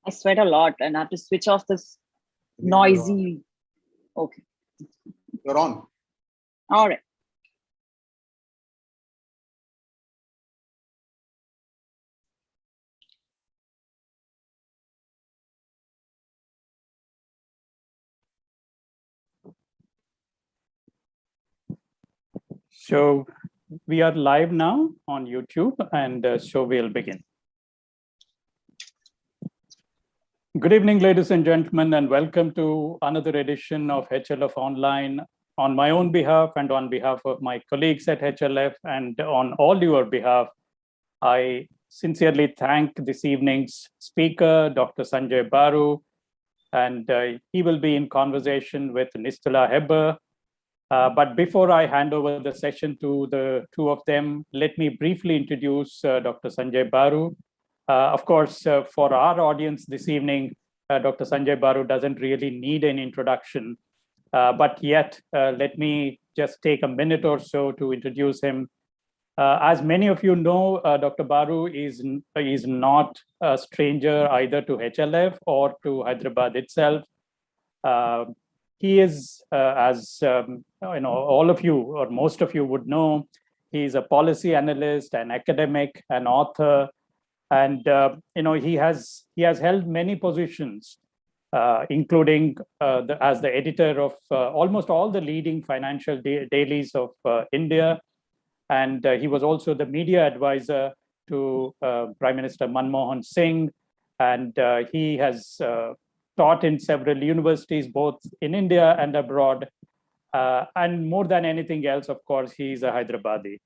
I sweat a lot and I have to switch off this I think you're on. noisy. Okay. You're on. All right. So we are live now on YouTube, and so we'll begin. Good evening, ladies and gentlemen, and welcome to another edition of HLF Online. On my own behalf and on behalf of my colleagues at HLF and on all your behalf, I sincerely thank this evening's speaker, Dr. Sanjay Baru, and he will be in conversation with Nistula Hebber. But before I hand over the session to the two of them, let me briefly introduce Dr. Sanjay Baru. Of course, for our audience this evening, Dr. Sanjay Baru doesn't really need an introduction, but yet let me just take a minute or so to introduce him. As many of you know, Dr. Baru is not a stranger either to HLF or to Hyderabad itself. He is, as all of you or most of you would know, he's a policy analyst, an academic, an author, and he has held many positions, including as the editor of almost all the leading financial dailies of India, and he was also the media advisor to Prime Minister Manmohan Singh, and he has taught in several universities, both in India and abroad. And more than anything else, of course, he's a Hyderabadi.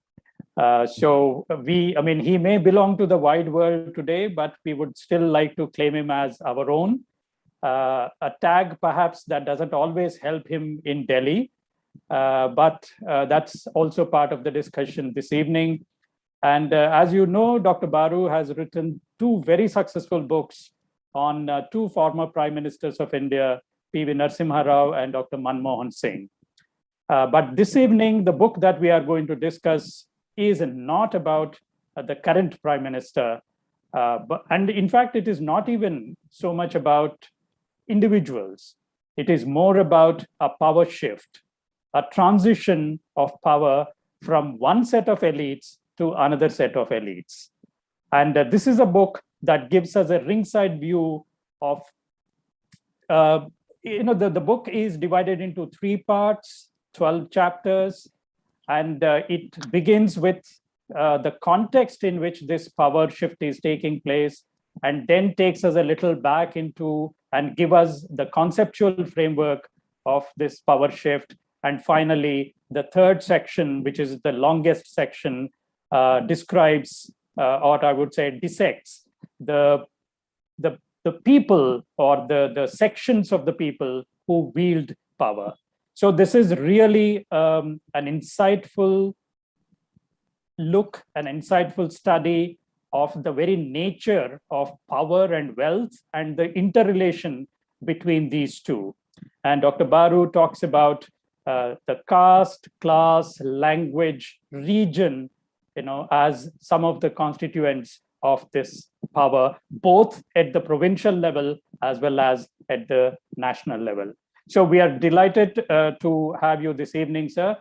He may belong to the wide world today, but we would still like to claim him as our own. A tag perhaps that doesn't always help him in Delhi, but that's also part of the discussion this evening. And as you know, Dr. Baru has written two very successful books on two former prime ministers of India, P.V. Narasimha Rao and Dr. Manmohan Singh. But this evening, the book that we are going to discuss is not about the current prime minister. And in fact, it is not even so much about individuals. It is more about a power shift, a transition of power from one set of elites to another set of elites. And this is a book that gives us a ringside view of, the book is divided into 3 parts, 12 chapters, and it begins with the context in which this power shift is taking place, and then takes us a little back into and give us the conceptual framework of this power shift. And finally, the third section, which is the longest section, describes, or I would say dissects, the people or the sections of the people who wield power. So this is really an insightful look, an insightful study of the very nature of power and wealth and the interrelation between these two. And Dr. Baru talks about the caste, class, language, region, as some of the constituents of this power, both at the provincial level as well as at the national level. So we are delighted to have you this evening, sir.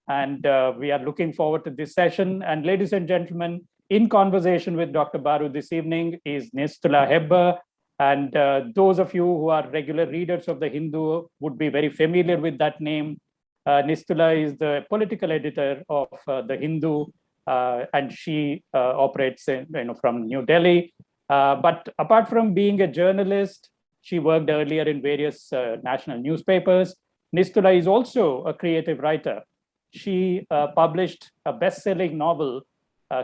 And we are looking forward to this session. And ladies and gentlemen, in conversation with Dr. Baru this evening is Nistula Hebber. And those of you who are regular readers of The Hindu would be very familiar with that name. Nistula is the political editor of The Hindu, and she operates from New Delhi. But apart from being a journalist, she worked earlier in various national newspapers. Nistula is also a creative writer. She published a best-selling novel,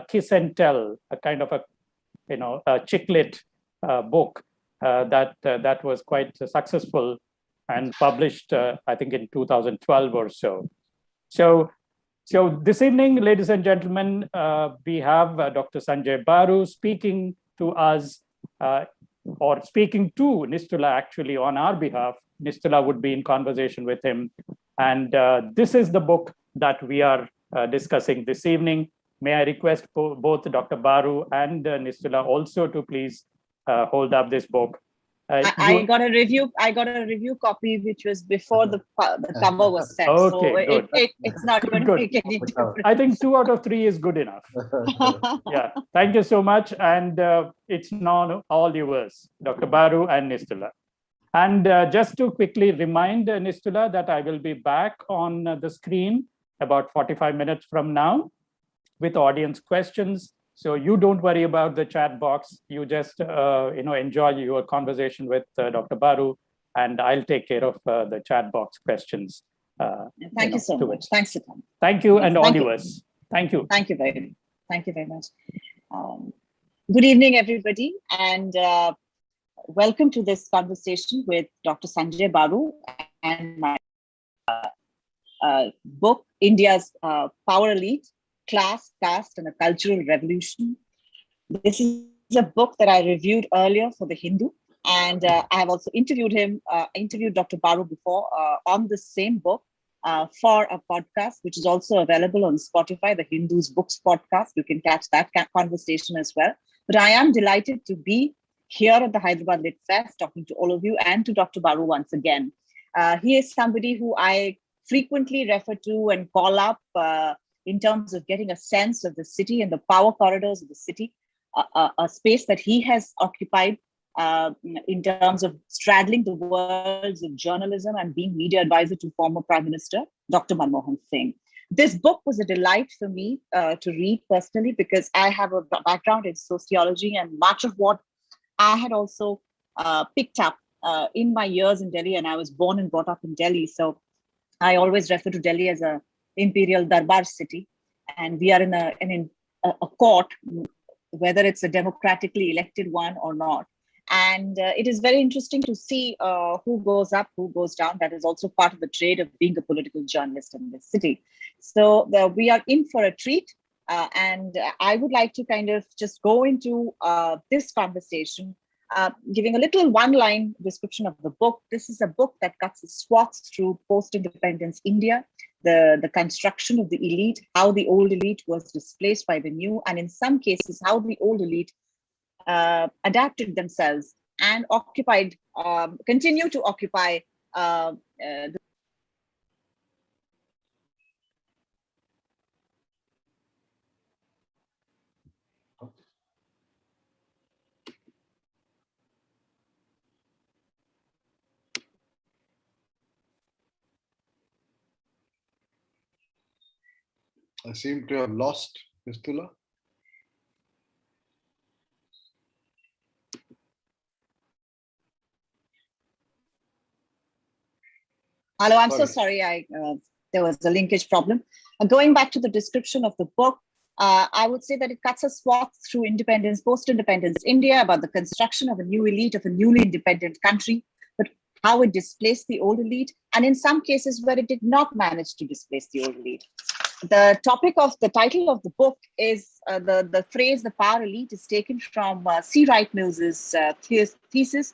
Kiss and Tell, a kind of a chick lit book that was quite successful and published, I think, in 2012 or so. So this evening, ladies and gentlemen, we have Dr. Sanjay Baru speaking to us, or speaking to Nistula actually on our behalf. Nistula would be in conversation with him. And this is the book that we are discussing this evening. May I request both Dr. Baru and Nistula also to please hold up this book. I got a review. I got a review copy, which was before the cover was set. Okay, so good. it's not going to Good. make any difference. I think 2 out of 3 is good enough. Yeah, thank you so much. And it's now all yours, Dr. Baru and Nistula. And just to quickly remind Nistula that I will be back on the screen about 45 minutes from now with audience questions. So you don't worry about the chat box. You just enjoy your conversation with Dr. Baru, and I'll take care of the chat box questions. Thank you so much. Thanks, Sitam. Thank you, Yes, and thank all you. yours. Thank you. Thank you very much. Good evening, everybody, and welcome to this conversation with Dr. Sanjay Baru and my book, India's Power Elite, Class, Caste, and a Cultural Revolution. This is a book that I reviewed earlier for The Hindu, and I have also interviewed Dr. Baru before on the same book for a podcast, which is also available on Spotify, the Hindu's Books podcast. You can catch that conversation as well. But I am delighted to be here at the Hyderabad Lit Fest, talking to all of you and to Dr. Baru once again. He is somebody who I frequently refer to and call up in terms of getting a sense of the city and the power corridors of the city, a space that he has occupied in terms of straddling the worlds of journalism and being media advisor to former Prime Minister, Dr. Manmohan Singh. This book was a delight for me to read personally because I have a background in sociology, and much of what I had also picked up in my years in Delhi, and I was born and brought up in Delhi. So I always refer to Delhi as a imperial darbar city, and we are in a court, whether it's a democratically elected one or not. And it is very interesting to see who goes up, who goes down. That is also part of the trade of being a political journalist in this city. So we are in for a treat. And I would like to kind of just go into this conversation, giving a little one-line description of the book. This is a book that cuts the swaths through post-independence India, the construction of the elite, how the old elite was displaced by the new, and in some cases, how the old elite adapted themselves and continue to occupy I seem to have lost Nistula. Hello, I'm so sorry. There was a linkage problem. Going back to the description of the book, I would say that it cuts a swath through independence, post-independence India, about the construction of a new elite of a newly independent country, but how it displaced the old elite, and in some cases where it did not manage to displace the old elite. The title of the book is the phrase "the power elite" is taken from C. Wright Mills's thesis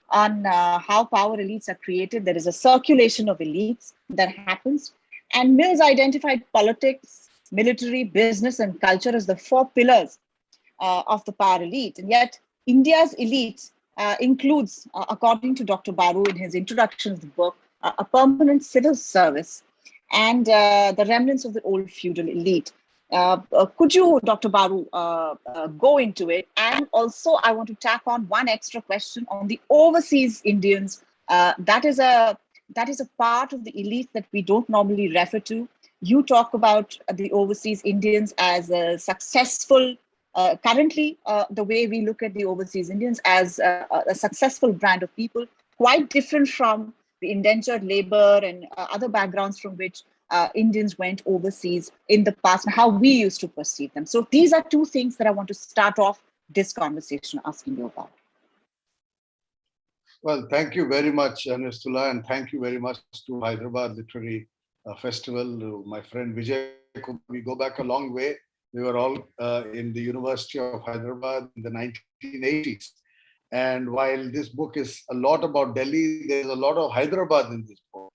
on how power elites are created. There is a circulation of elites that happens. And Mills identified politics, military, business, and culture as the 4 pillars of the power elite. And yet India's elite includes, according to Dr. Baru in his introduction of the book, a permanent civil service and the remnants of the old feudal elite. Could you, Dr. Baru, go into it? And also, I want to tack on one extra question on the overseas Indians. That is a part of the elite that we don't normally refer to. You talk about the overseas Indians as a successful, currently, the way we look at the overseas Indians as a successful brand of people, quite different from the indentured labor and other backgrounds from which Indians went overseas in the past, and how we used to perceive them. So these are 2 things that I want to start off this conversation asking you about. Well, thank you very much, Nistula, and thank you very much to Hyderabad Literary Festival. My friend Vijay, we go back a long way. We were all in the University of Hyderabad in the 1980s. And while this book is a lot about Delhi, there's a lot of Hyderabad in this book.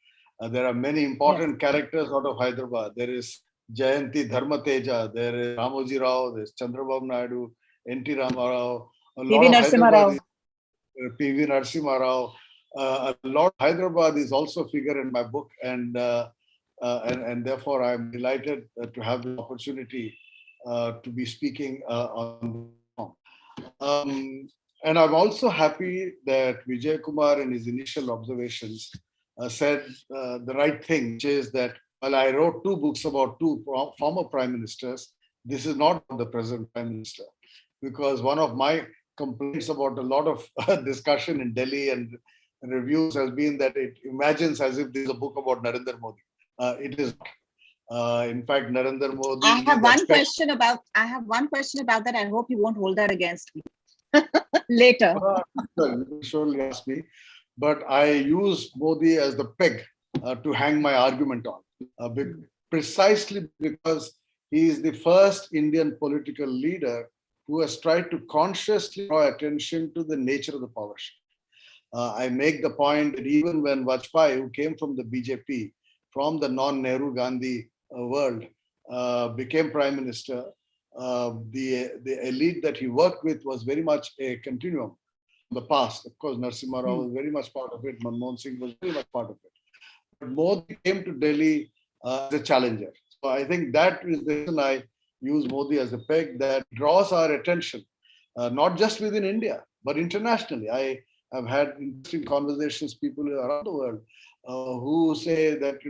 There are many important characters out of Hyderabad. There is Jayanti Dharmateja, there is Ramoji Rao, there's Chandrababu Naidu, N.T. Ramarao. P.V. Narasimha Rao. P.V. Narasimha Rao. A lot Hyderabad is also a figure in my book, and therefore I'm delighted to have the opportunity to be speaking on the and I'm also happy that Vijay Kumar in his initial observations said the right thing, which is that while I wrote two books about two former prime ministers, this is not the present prime minister, because one of my complaints about a lot of discussion in Delhi and reviews has been that it imagines as if this is a book about Narendra Modi. It is not. In fact, Narendra Modi. I have one question about that. I hope you won't hold that against me later. You can surely ask me, but I use Modi as the peg to hang my argument on, precisely because he is the first Indian political leader who has tried to consciously draw attention to the nature of the power shift. I make the point that even when Vajpayee, who came from the BJP, from the non-Nehru Gandhi world, became prime minister, the elite that he worked with was very much a continuum. The past, of course, Narasimha Rao was very much part of it. Manmohan Singh was very much part of it. But Modi came to Delhi as a challenger. So I think that is the reason I use Modi as a peg that draws our attention, not just within India, but internationally. I have had interesting conversations, people around the world who say that,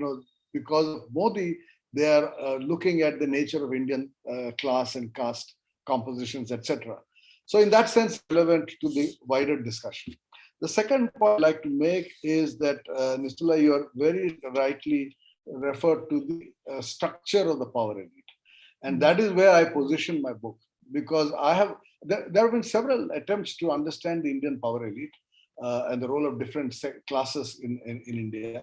because of Modi, they are looking at the nature of Indian class and caste compositions, etc. So in that sense, relevant to the wider discussion. The second point I'd like to make is that, Nistula, you are very rightly referred to the structure of the power elite. And that is where I position my book, because there have been several attempts to understand the Indian power elite and the role of different classes in India.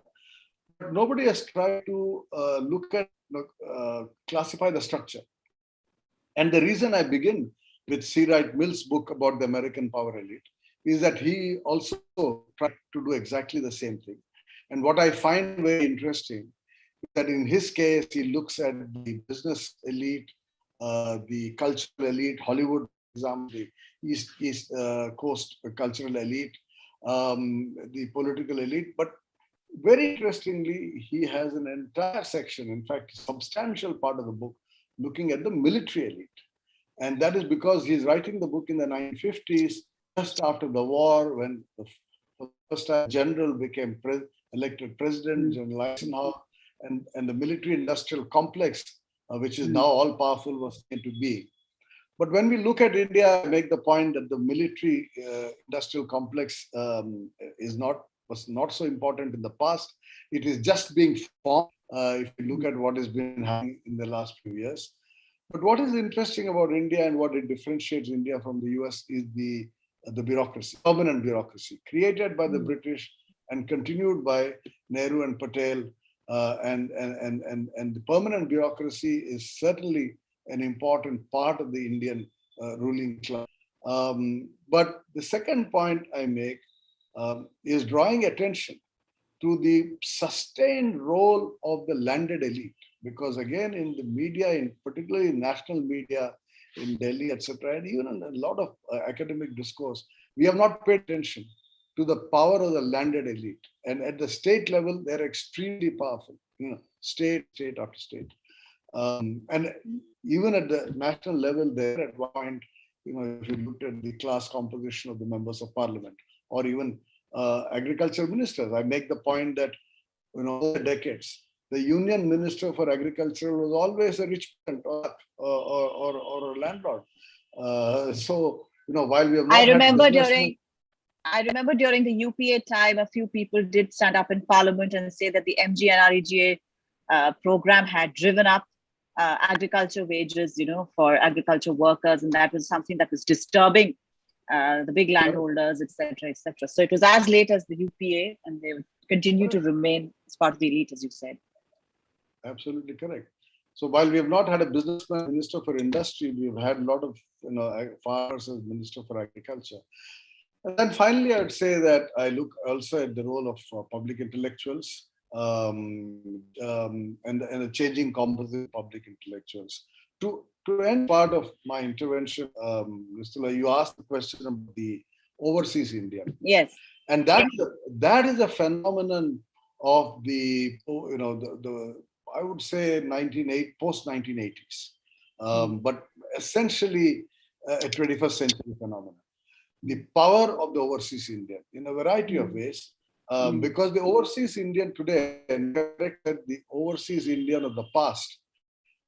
But nobody has tried to look at, classify the structure. And the reason I begin with C. Wright Mill's book about the American power elite is that he also tried to do exactly the same thing. And what I find very interesting is that in his case, he looks at the business elite, the cultural elite, Hollywood, for example, the East Coast cultural elite, the political elite. But very interestingly, he has an entire section, in fact, a substantial part of the book, looking at the military elite. And that is because he's writing the book in the 1950s, just after the war, when the first time general became elected president, General Eisenhower, and the military-industrial complex, which is now all-powerful, was into being. But when we look at India, I make the point that the military-industrial complex was not so important in the past. It is just being formed, if you look at what has been happening in the last few years. But what is interesting about India and what it differentiates India from the US is the bureaucracy, permanent bureaucracy, created by the British and continued by Nehru and Patel. And the permanent bureaucracy is certainly an important part of the Indian ruling class. But the second point I make is drawing attention to the sustained role of the landed elite. Because again, in the media, particularly in national media, in Delhi, etc., and even in a lot of academic discourse, we have not paid attention to the power of the landed elite. And at the state level, they're extremely powerful, state after state. And even at the national level, there at one point, if you looked at the class composition of the members of parliament, or even agriculture ministers, I make the point that, over decades, the Union Minister for Agriculture was always a rich man or a landlord. So, while we have not I remember during the UPA time, a few people did stand up in Parliament and say that the MGNREGA program had driven up agriculture wages, for agriculture workers, and that was something that was disturbing the big landholders, etc., etc. So it was as late as the UPA, and they continue to remain as part of the elite, as you said. Absolutely correct. So while we have not had a businessman minister for industry, we've had a lot of farmers as minister for agriculture. And then finally, I would say that I look also at the role of public intellectuals and the changing composition of public intellectuals. To end part of my intervention, Mr. You asked the question about the overseas Indian. Yes. And that is a phenomenon of the, I would say post 1980s, but essentially a 21st century phenomenon. The power of the overseas Indian in a variety of ways, because the overseas Indian today, and the overseas Indian of the past,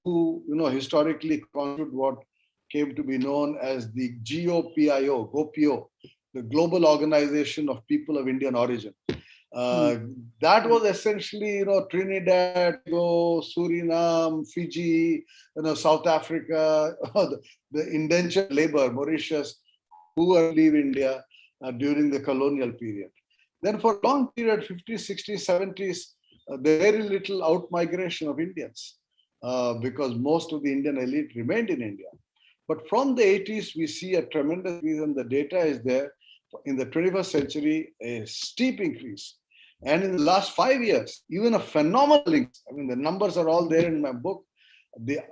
who historically constitute what came to be known as the GOPIO, the Global Organization of People of Indian Origin. That was essentially, Trinidad, Suriname, Fiji, South Africa, the indentured labor, Mauritius, who were leave India during the colonial period. Then for a long period, 50s, 60s, 70s, very little out-migration of Indians because most of the Indian elite remained in India. But from the 80s, we see a tremendous reason. The data is there. In the 21st century, a steep increase. And in the last 5 years, even a phenomenal increase. I mean, the numbers are all there in my book. The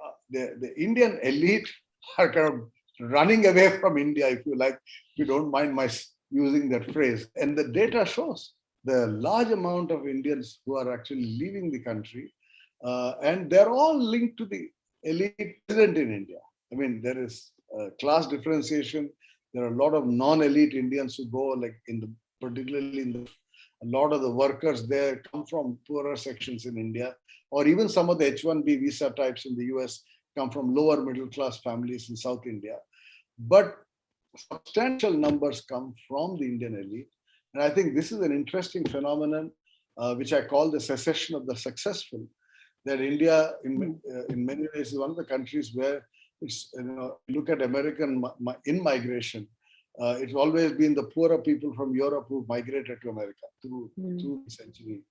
Indian elite are kind of running away from India, if you like, if you don't mind my using that phrase. And the data shows the large amount of Indians who are actually leaving the country. And they're all linked to the elite present in India. I mean, there is class differentiation. There are a lot of non-elite Indians who go, like a lot of the workers there come from poorer sections in India, or even some of the H-1B visa types in the US come from lower middle class families in South India. But substantial numbers come from the Indian elite. And I think this is an interesting phenomenon, which I call the secession of the successful, that India, in many ways, is one of the countries where it's, look at American in-migration. It's always been the poorer people from Europe who migrated to America through the century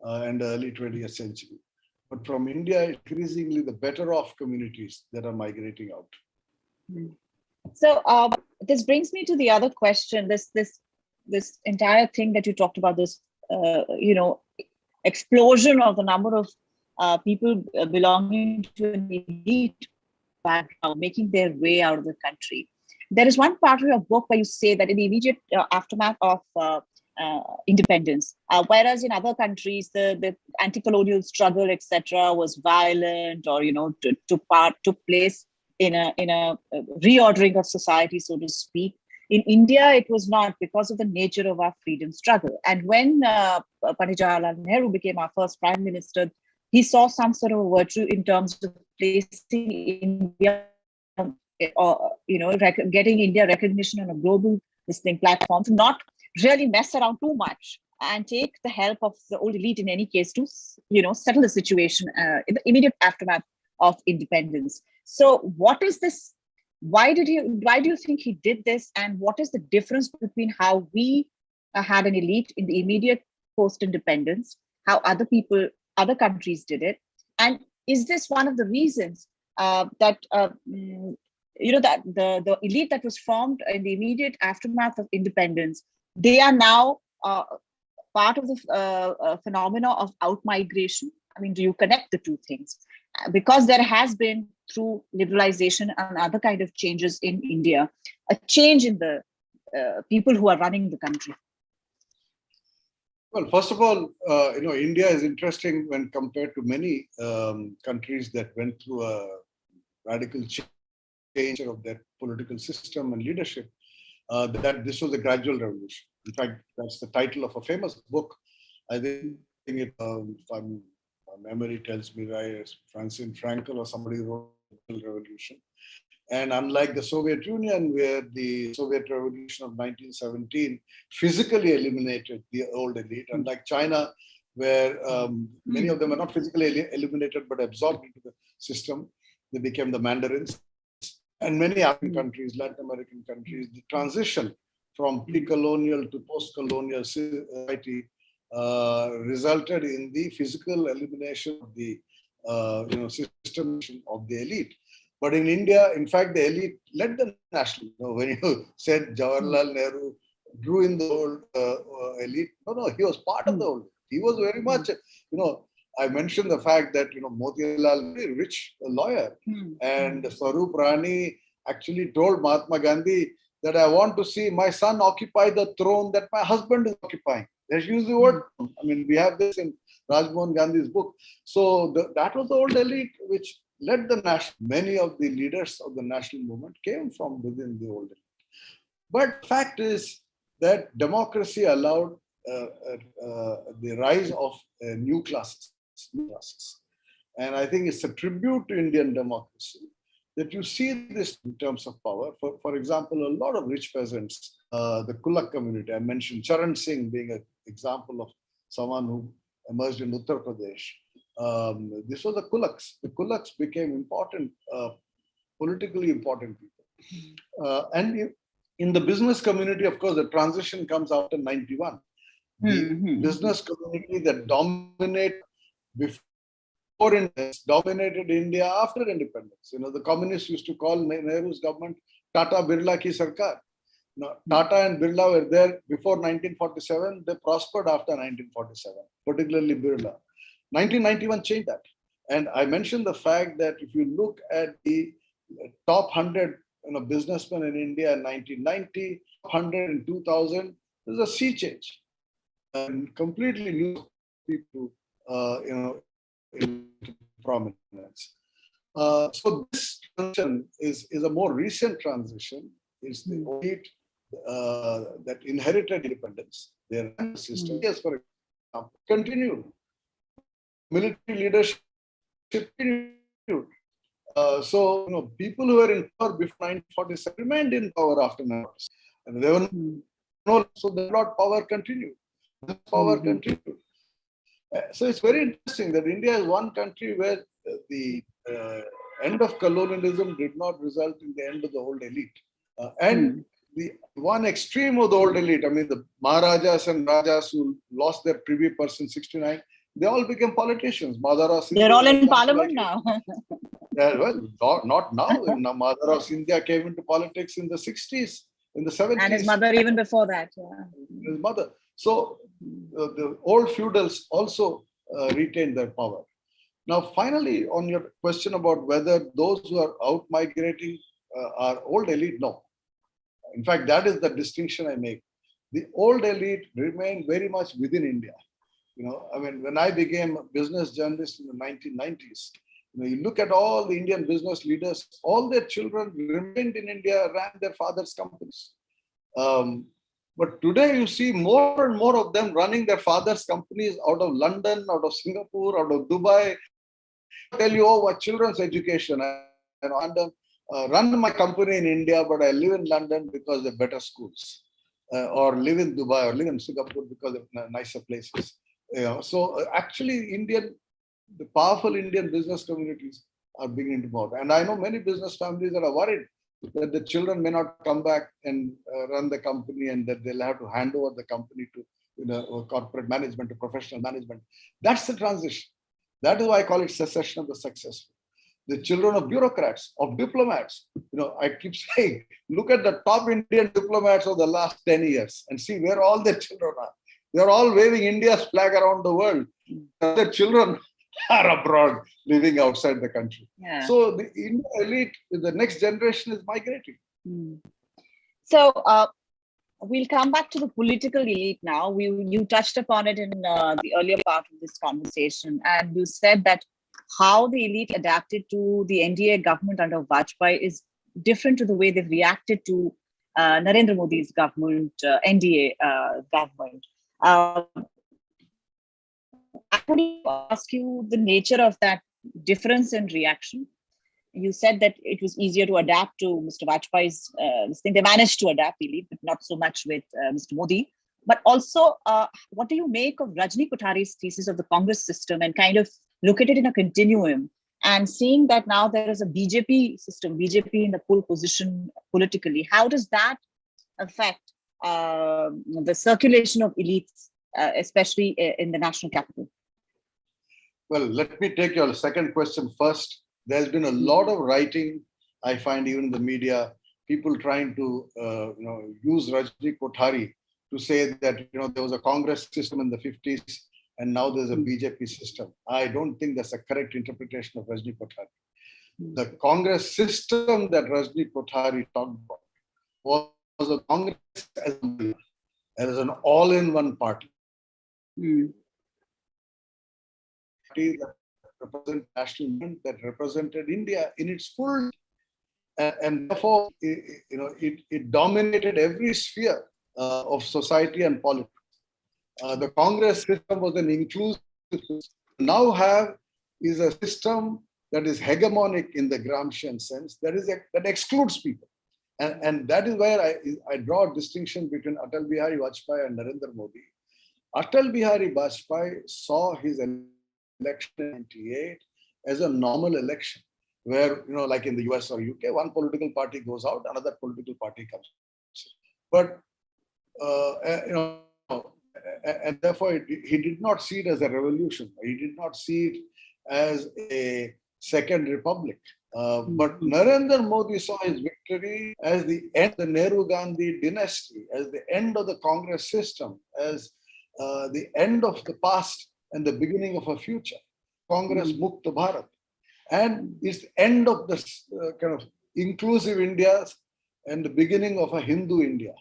and the early 20th century. But from India, increasingly the better off communities that are migrating out. So this brings me to the other question. This entire thing that you talked about, this explosion of the number of people belonging to an elite background, making their way out of the country. There is one part of your book where you say that in the immediate aftermath of independence, whereas in other countries the anti-colonial struggle, etc., was violent, or took place in a reordering of society, so to speak. In India, it was not, because of the nature of our freedom struggle. And when Pandit Jawaharlal Nehru became our first prime minister, he saw some sort of virtue in terms of placing India, or getting India recognition on a global platform, to not really mess around too much and take the help of the old elite in any case to settle the situation in the immediate aftermath of independence. So what is this? Why do you think he did this, and what is the difference between how we had an elite in the immediate post-independence, how other countries did it, and is this one of the reasons that that the elite that was formed in the immediate aftermath of independence, they are now part of the phenomena of out-migration? I mean, do you connect the two things? Because there has been, through liberalization and other kind of changes in India, a change in the people who are running the country. Well, first of all, India is interesting when compared to many countries that went through a radical change of their political system and leadership, that this was a gradual revolution. In fact, that's the title of a famous book. I think it, if my memory tells me right, Francis Frankel or somebody wrote Revolution. And unlike the Soviet Union, where the Soviet Revolution of 1917 physically eliminated the old elite, unlike China, where many of them are not physically eliminated but absorbed into the system, they became the Mandarins. And many African countries, Latin American countries, the transition from pre-colonial to post-colonial society resulted in the physical elimination of the system of the elite. But in India, in fact, the elite led the national. When you said Jawaharlal Nehru drew in the old elite, no, he was part of the old. He was very much, I mentioned the fact that, Motilal, very rich lawyer, and Swarup Rani actually told Mahatma Gandhi that I want to see my son occupy the throne that my husband is occupying. They use the word. I mean, we have this in Rajmohan Gandhi's book. So that was the old elite which led the national. Many of the leaders of the national movement came from within the old elite. But the fact is that democracy allowed the rise of new classes. And I think it's a tribute to Indian democracy that you see this in terms of power. For example, a lot of rich peasants, the Kulak community, I mentioned Charan Singh being an example of someone who emerged in Uttar Pradesh. This was the Kulaks. The Kulaks became important, politically important people. And in the business community, of course, the transition comes after 91. The business community that dominated before independence dominated India after independence. You know, the communists used to call Nehru's government Tata Birla ki Sarkar. Now, Tata and Birla were there before 1947. They prospered after 1947, particularly Birla. 1991 changed that. And I mentioned the fact that if you look at the top 100 businessmen in India in 1990, 100 in 2000, there's a sea change. And completely new people, in prominence. So this transition is a more recent transition. It's the elite that inherited independence. Their system, yes, for example, continued. Military leadership continued. So people who were in power before 1947 remained in power after 1947. And they were so the power continued. This power continued. So it's very interesting that India is one country where the end of colonialism did not result in the end of the old elite. And the one extreme of the old elite, I mean, the Maharajas and Rajas who lost their privy purse in 69, they all became politicians. They're all in parliament now. Yeah, well, not now. Madhara Sindhya came into politics in the 60s, in the 70s. And his mother even before that. Yeah. His mother. So the old feudals also retained their power. Now, finally, on your question about whether those who are out migrating are old elite, no. In fact, that is the distinction I make. The old elite remained very much within India. I mean, when I became a business journalist in the 1990s, you look at all the Indian business leaders, all their children remained in India, ran their father's companies. But today you see more and more of them running their father's companies out of London, out of Singapore, out of Dubai. I tell you, my children's education. I run my company in India, but I live in London because they're better schools. Or live in Dubai or live in Singapore because they're nicer places. So actually, the powerful Indian business communities are beginning to move. And I know many business families that are worried that the children may not come back and run the company and that they'll have to hand over the company to corporate management, to professional management. That's the transition. That is why I call it secession of the successful. The children of bureaucrats, of diplomats. I keep saying, look at the top Indian diplomats of the last 10 years and see where all their children are. They're all waving India's flag around the world. Their children are abroad, living outside the country. Yeah. So the Indian elite, the next generation is migrating. So we'll come back to the political elite now. You touched upon it in the earlier part of this conversation, and you said that how the elite adapted to the NDA government under Vajpayee is different to the way they've reacted to Narendra Modi's government, NDA government. I would ask you the nature of that difference in reaction. You said that it was easier to adapt to Mr. Vajpayee's this thing. They managed to adapt, elite, but not so much with Mr. Modi. But also, what do you make of Rajni Kothari's thesis of the Congress system and kind of look at it in a continuum and seeing that now there is a BJP system, BJP in the pole position politically? How does that affect the circulation of elites, especially in the national capital? Well, let me take your second question first. There's been a lot of writing, I find, even in the media, people trying to use Rajni Kothari to say that there was a Congress system in the 50s and now there's a BJP system. I don't think that's a correct interpretation of Rajni Kothari. The Congress system that Rajni Kothari talked about was was the Congress as an all-in-one party. Party that represented national movement, that represented India in its full, and therefore, it dominated every sphere of society and politics. The Congress system was an inclusive system. Now have is a system that is hegemonic in the Gramscian sense, that excludes people. And that is where I draw a distinction between Atal Bihari Vajpayee and Narendra Modi. Atal Bihari Vajpayee saw his election in 1998 as a normal election, where, like in the US or UK, one political party goes out, another political party comes. But, and therefore he did not see it as a revolution. He did not see it as a second republic. But Narendra Modi saw his victory as the end of the Nehru-Gandhi dynasty, as the end of the Congress system, as the end of the past and the beginning of a future. Congress Mukta Bharat. And it's the end of this kind of inclusive India and the beginning of a Hindu India.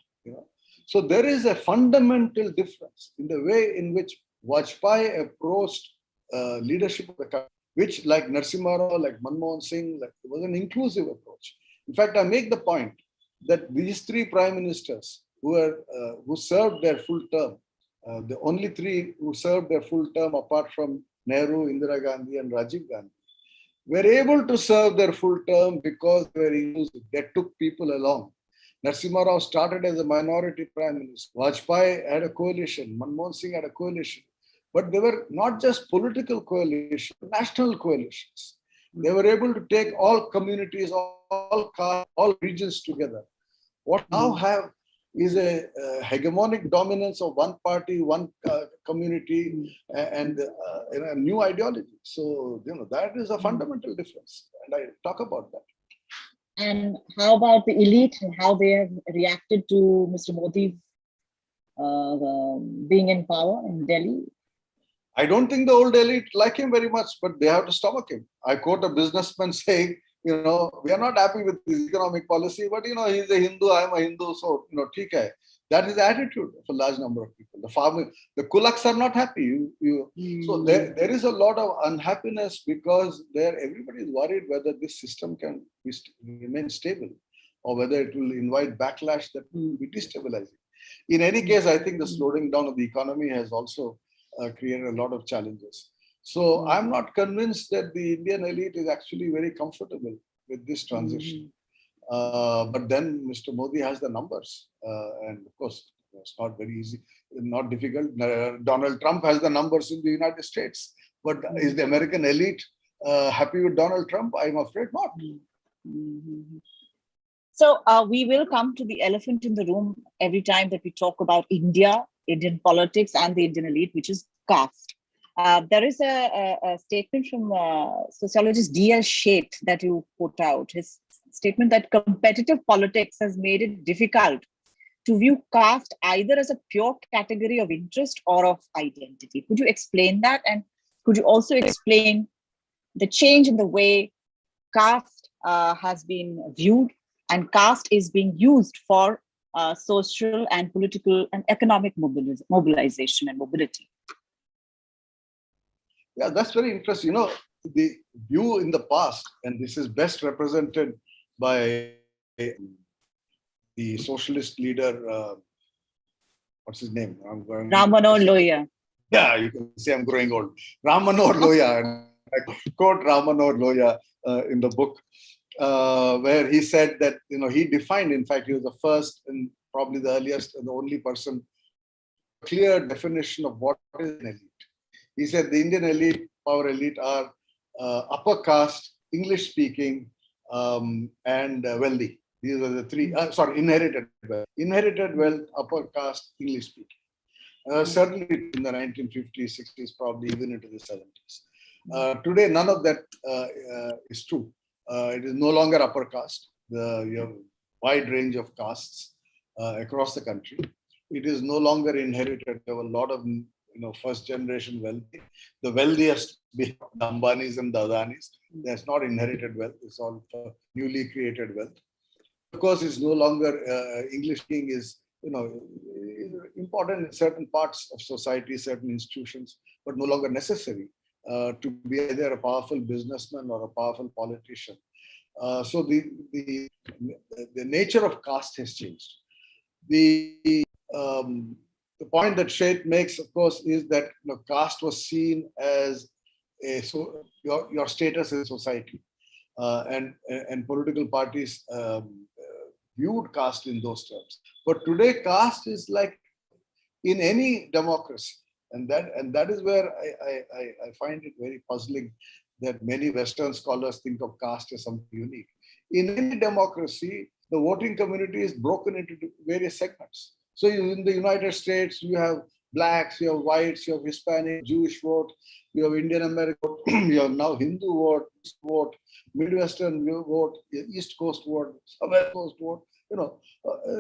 So there is a fundamental difference in the way in which Vajpayee approached leadership of the country, which, like Narasimha Rao, like Manmohan Singh, was an inclusive approach. In fact, I make the point that these three prime ministers who served their full term, the only three who served their full term apart from Nehru, Indira Gandhi, and Rajiv Gandhi, were able to serve their full term because they were inclusive. They took people along. Narasimha Rao started as a minority prime minister. Vajpayee had a coalition. Manmohan Singh had a coalition. But they were not just political coalitions, national coalitions. They were able to take all communities, all regions together. What now have is a hegemonic dominance of one party, one community, and a new ideology. So, that is a fundamental difference. And I talk about that. And how about the elite and how they have reacted to Mr. Modi being in power in Delhi? I don't think the old elite like him very much, but they have to stomach him. I quote a businessman saying, we are not happy with his economic policy, but, he's a Hindu, I'm a Hindu, so, theek hai. That is the attitude of a large number of people. The kulaks are not happy. So there is a lot of unhappiness because everybody is worried whether this system can remain stable or whether it will invite backlash that will be destabilizing. In any case, I think the slowing down of the economy has also created a lot of challenges. So I'm not convinced that the Indian elite is actually very comfortable with this transition. But then Mr. Modi has the numbers. And of course, it's not very easy, not difficult. Donald Trump has the numbers in the United States. But is the American elite happy with Donald Trump? I'm afraid not. So we will come to the elephant in the room every time that we talk about India, Indian politics, and the Indian elite, which is caste. There is a statement from sociologist D.L. Sheth that you put out. His statement that competitive politics has made it difficult to view caste either as a pure category of interest or of identity. Could you explain that? And could you also explain the change in the way caste has been viewed and caste is being used for social and political and economic mobilization and mobility? Yeah, that's very interesting. The view in the past, and this is best represented by the socialist leader, what's his name? Ram Manohar Lohia. Yeah, you can say I'm growing old. Ram Manohar Lohia. And I quote Ram Manohar Lohia in the book, where he said that, he defined, in fact, he was the first and probably the earliest and the only person, clear definition of what is an elite. He said the Indian elite, power elite, are upper caste, English speaking, and wealthy. These are the three, inherited wealth. Inherited wealth, upper caste, English speaking. Certainly in the 1950s, 60s, probably even into the 70s. Today, none of that is true. It is no longer upper caste. You have a wide range of castes across the country. It is no longer inherited. There were a lot of first generation wealthy. The wealthiest be the Ambanis and the Adanis. That's not inherited wealth. It's all newly created wealth. course, is no longer English speaking is important in certain parts of society, certain institutions, but no longer necessary to be either a powerful businessman or a powerful politician. So the nature of caste has changed. The point that Sheth makes, of course, is that caste was seen as your status in society, and political parties viewed caste in those terms. But today, caste is like in any democracy, and that is where I find it very puzzling that many Western scholars think of caste as something unique. In any democracy, the voting community is broken into various segments. So in the United States, you have blacks, you have whites, you have Hispanic, Jewish vote, you have Indian American vote, you have now Hindu vote, Midwestern vote, East Coast vote, West Coast vote.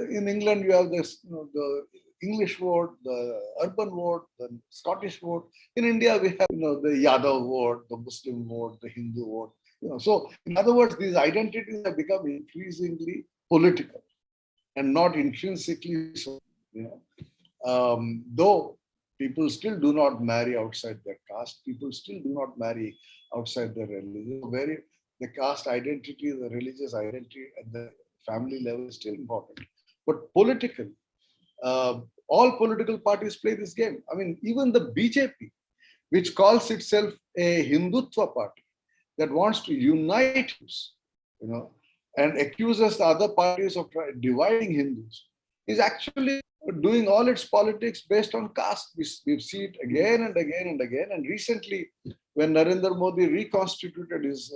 In England, you have this, the English vote, the urban vote, the Scottish vote. In India, we have, the Yadav vote, the Muslim vote, the Hindu vote. So in other words, these identities have become increasingly political and not intrinsically so. Though people still do not marry outside their caste, people still do not marry outside their religion. The caste identity, the religious identity at the family level is still important. But political, all political parties play this game. I mean, even the BJP, which calls itself a Hindutva party that wants to unite Hindus, and accuses the other parties of dividing Hindus, is actually doing all its politics based on caste. We see it again and again and again. And recently, when Narendra Modi reconstituted his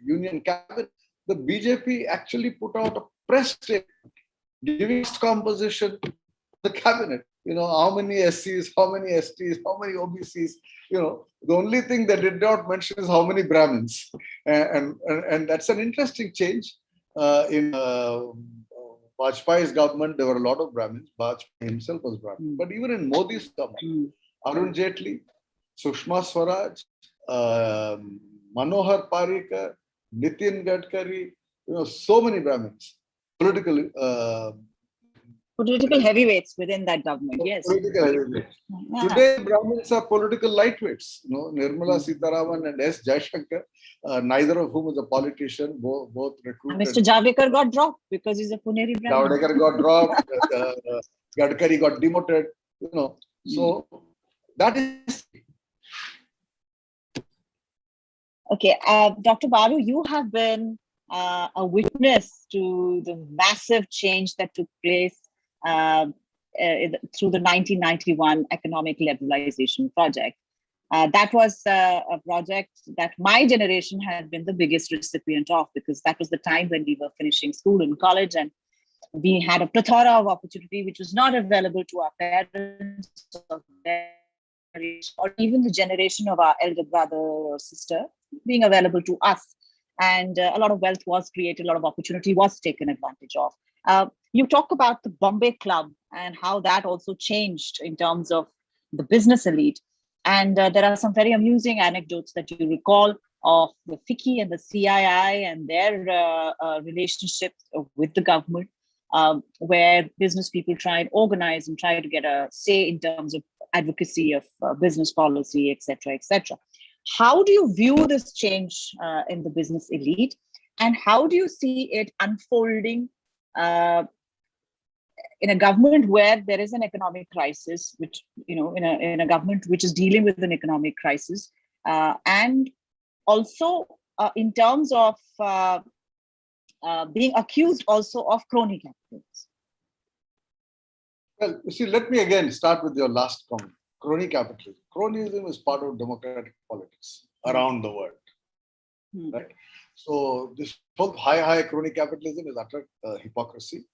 union cabinet, the BJP actually put out a press statement giving its composition to the cabinet. How many SCs, how many STs, how many OBCs. The only thing they did not mention is how many Brahmins. And that's an interesting change. In Vajpayee's government, there were a lot of Brahmins. Vajpayee himself was Brahmin. But even in Modi's government, Arun Jaitley, Sushma Swaraj, Manohar Parrikar, Nitin Gadkari, so many Brahmins, political heavyweights within that government, yes. Political heavyweights. Yeah. Today, Brahmins are political lightweights. Nirmala Sitharaman and S. Jaishankar, neither of whom is a politician, both recruited. And Mr. Javadekar got dropped because he's a Puneri Brahmin. Javadekar got dropped, Gadkari got demoted. So that is. Okay, Dr. Baru, you have been a witness to the massive change that took place through the 1991 economic liberalization project. That was a project that my generation had been the biggest recipient of, because that was the time when we were finishing school and college, and we had a plethora of opportunity which was not available to our parents or even the generation of our elder brother or sister being available to us. And a lot of wealth was created, a lot of opportunity was taken advantage of. You talk about the Bombay Club and how that also changed in terms of the business elite. And there are some very amusing anecdotes that you recall of the FICCI and the CII and their relationship with the government, where business people try and organize and try to get a say in terms of advocacy of business policy, etc., etc. How do you view this change in the business elite, and how do you see it unfolding in a government where there is an economic crisis, which, in a government which is dealing with an economic crisis, and also in terms of being accused also of crony capitalism? Well, you see, let me again start with your last comment. Crony capitalism. Cronyism is part of democratic politics around the world, right? So this high crony capitalism is utter hypocrisy.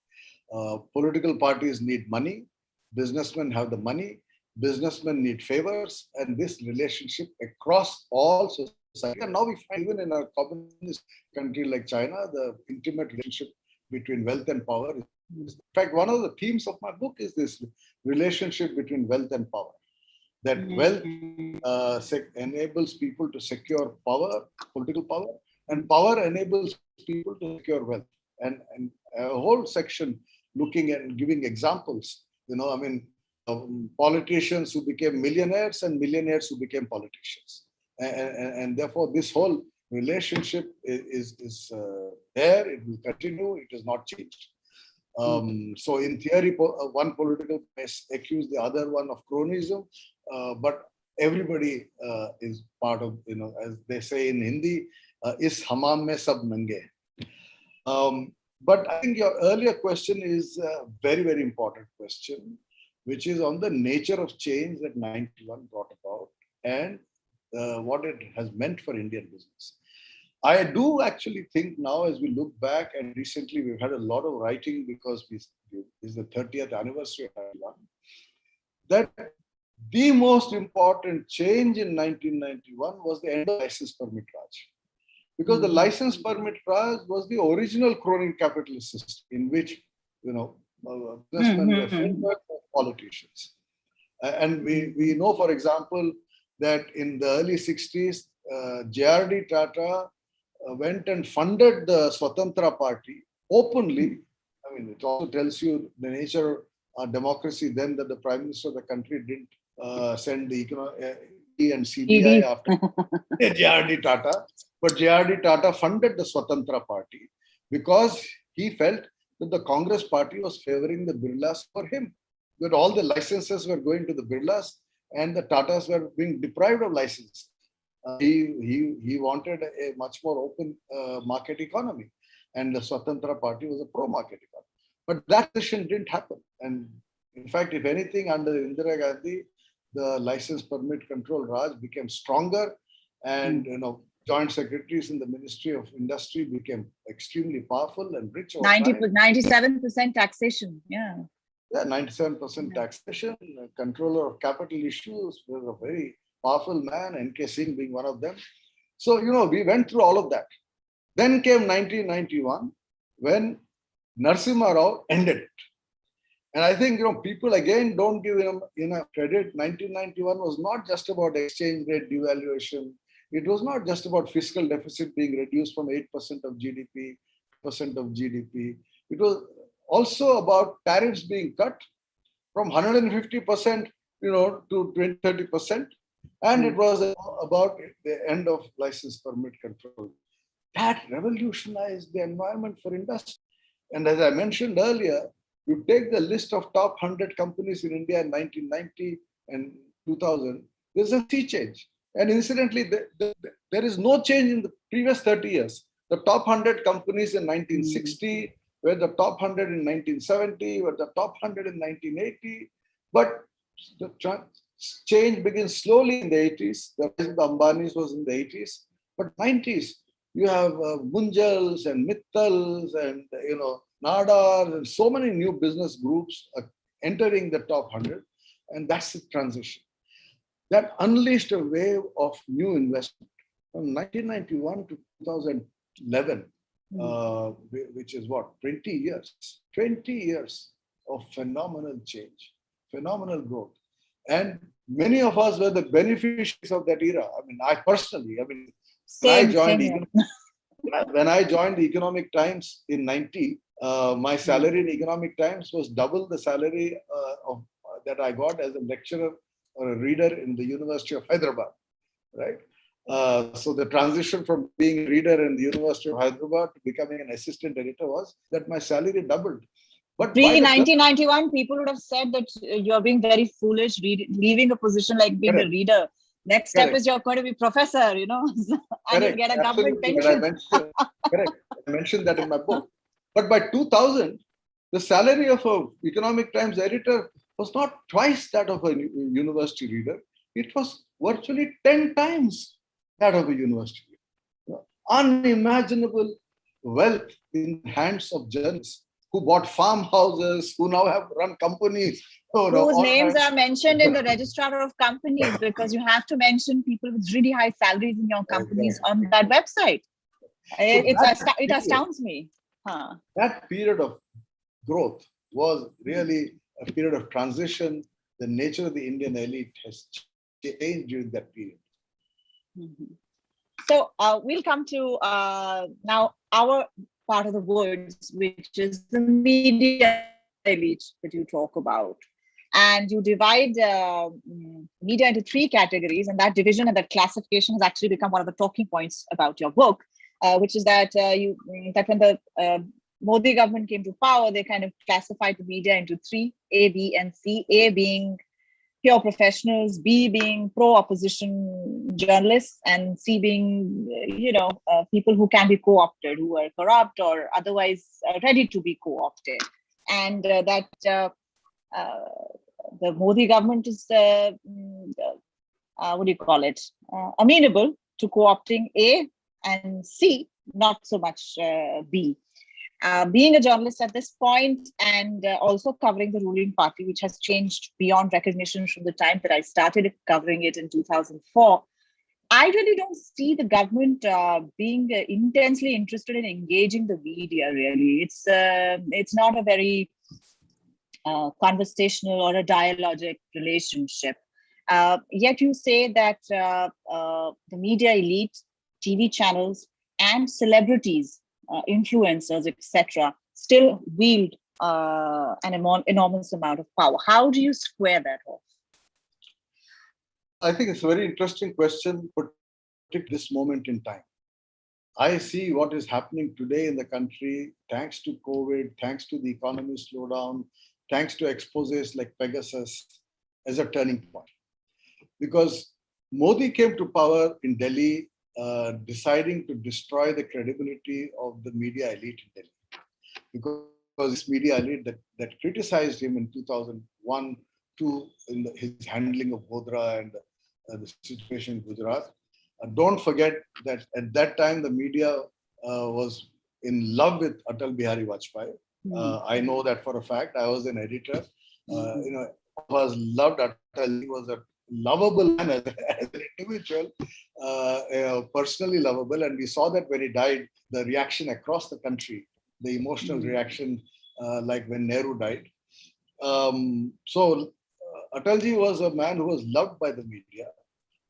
Political parties need money. Businessmen have the money. Businessmen need favors, and this relationship across all society. And now we find even in a communist country like China, the intimate relationship between wealth and power. In fact, one of the themes of my book is this relationship between wealth and power. That wealth enables people to secure power, political power, and power enables people to secure wealth. and a whole section looking and giving examples. Politicians who became millionaires and millionaires who became politicians. And therefore, this whole relationship is there. It will continue. It is not changed. So in theory, one political may accuse the other one of cronyism, but everybody is part of, as they say in Hindi, is hammam mein sab nange. But I think your earlier question is a very, very important question, which is on the nature of change that 91 brought about and what it has meant for Indian business. I do actually think now, as we look back, and recently we've had a lot of writing because this is the 30th anniversary of 91, that the most important change in 1991 was the end of license permit Raj. Because the license permit Raj was the original crony capitalist system in which, businessmen were framework for politicians. And we know, for example, that in the early 60s, JRD Tata went and funded the Swatantra Party openly. I mean, it also tells you the nature of democracy then, that the Prime Minister of the country didn't send the ED and CBI after JRD Tata. But JRD Tata funded the Swatantra Party because he felt that the Congress party was favoring the Birlas for him. That all the licenses were going to the Birlas and the Tatas were being deprived of license. He wanted a much more open market economy, and the Swatantra Party was a pro-market economy. But that decision didn't happen. And in fact, if anything, under Indira Gandhi, the license permit control Raj became stronger, and joint secretaries in the Ministry of Industry became extremely powerful and rich. 97% taxation. Yeah, 97% taxation, controller of capital issues, was a very powerful man, N.K. Singh being one of them. So, we went through all of that. Then came 1991, when Narasimha Rao ended it. And I think, people again don't give him enough credit. 1991 was not just about exchange rate devaluation. It was not just about fiscal deficit being reduced from 8% of GDP, It was also about tariffs being cut from 150%, to 20-30%. And it was about the end of license permit control. That revolutionized the environment for industry. And as I mentioned earlier, you take the list of top 100 companies in India in 1990 and 2000, there's a sea change. And incidentally, there is no change in the previous 30 years. The top 100 companies in 1960 were the top 100 in 1970, were the top 100 in 1980. But the change begins slowly in the 80s. The rise of the Ambanis was in the 80s. But 90s, you have Munjals and Mittals and, Nadar and so many new business groups entering the top 100. And that's the transition. That unleashed a wave of new investment from 1991 to 2011, which is what, 20 years? 20 years of phenomenal change, phenomenal growth. And many of us were the beneficiaries of that era. I mean, I personally, when I joined the Economic Times in 90, my salary in Economic Times was double the salary that I got as a lecturer or a reader in the University of Hyderabad, right? So the transition from being a reader in the University of Hyderabad to becoming an assistant editor was that my salary doubled. But pre-1991, people would have said that you're being very foolish, leaving a position like being a reader. Next step is you're going to be professor, and you get a government pension. I mentioned that in my book. But by 2000, the salary of an Economic Times editor was not twice that of a university reader. It was virtually 10 times that of a university reader. Unimaginable wealth in the hands of journalists who bought farmhouses, who now have run companies. Whose names are mentioned in the registrar of companies, because you have to mention people with really high salaries in your companies on that website. It astounds me. That period of growth was really a period of transition. The nature of the Indian elite has changed during that period. So we'll come to now our part of the woods, which is the media elite that you talk about. And you divide media into three categories, and that division and that classification has actually become one of the talking points about your book, which is that that when the Modi government came to power, they kind of classified the media into three: A, B, and C. A being pure professionals, B being pro-opposition journalists, and C being, people who can be co-opted, who are corrupt or otherwise ready to be co-opted. And the Modi government is, what do you call it, amenable to co-opting A, and C, not so much B. Being a journalist at this point and also covering the ruling party, which has changed beyond recognition from the time that I started covering it in 2004, I really don't see the government being intensely interested in engaging the media, really. It's not a very conversational or a dialogic relationship. Yet you say that the media elite, TV channels, and celebrities, influencers, etc., still wield an enormous amount of power. How do you square that off? I think it's a very interesting question, particularly this moment in time. I see what is happening today in the country, thanks to COVID, thanks to the economy slowdown, thanks to exposes like Pegasus, as a turning point. Because Modi came to power in Delhi, deciding to destroy the credibility of the media elite in Delhi. Because this media elite that criticized him in 2001, 2, in his handling of Godhra and the situation in Gujarat. Don't forget that at that time, the media was in love with Atal Bihari Vajpayee. I know that for a fact. I was an editor. Was loved Atal. He was a lovable man as an individual, personally lovable. And we saw that when he died, the reaction across the country, the emotional reaction, like when Nehru died. So Atalji was a man who was loved by the media.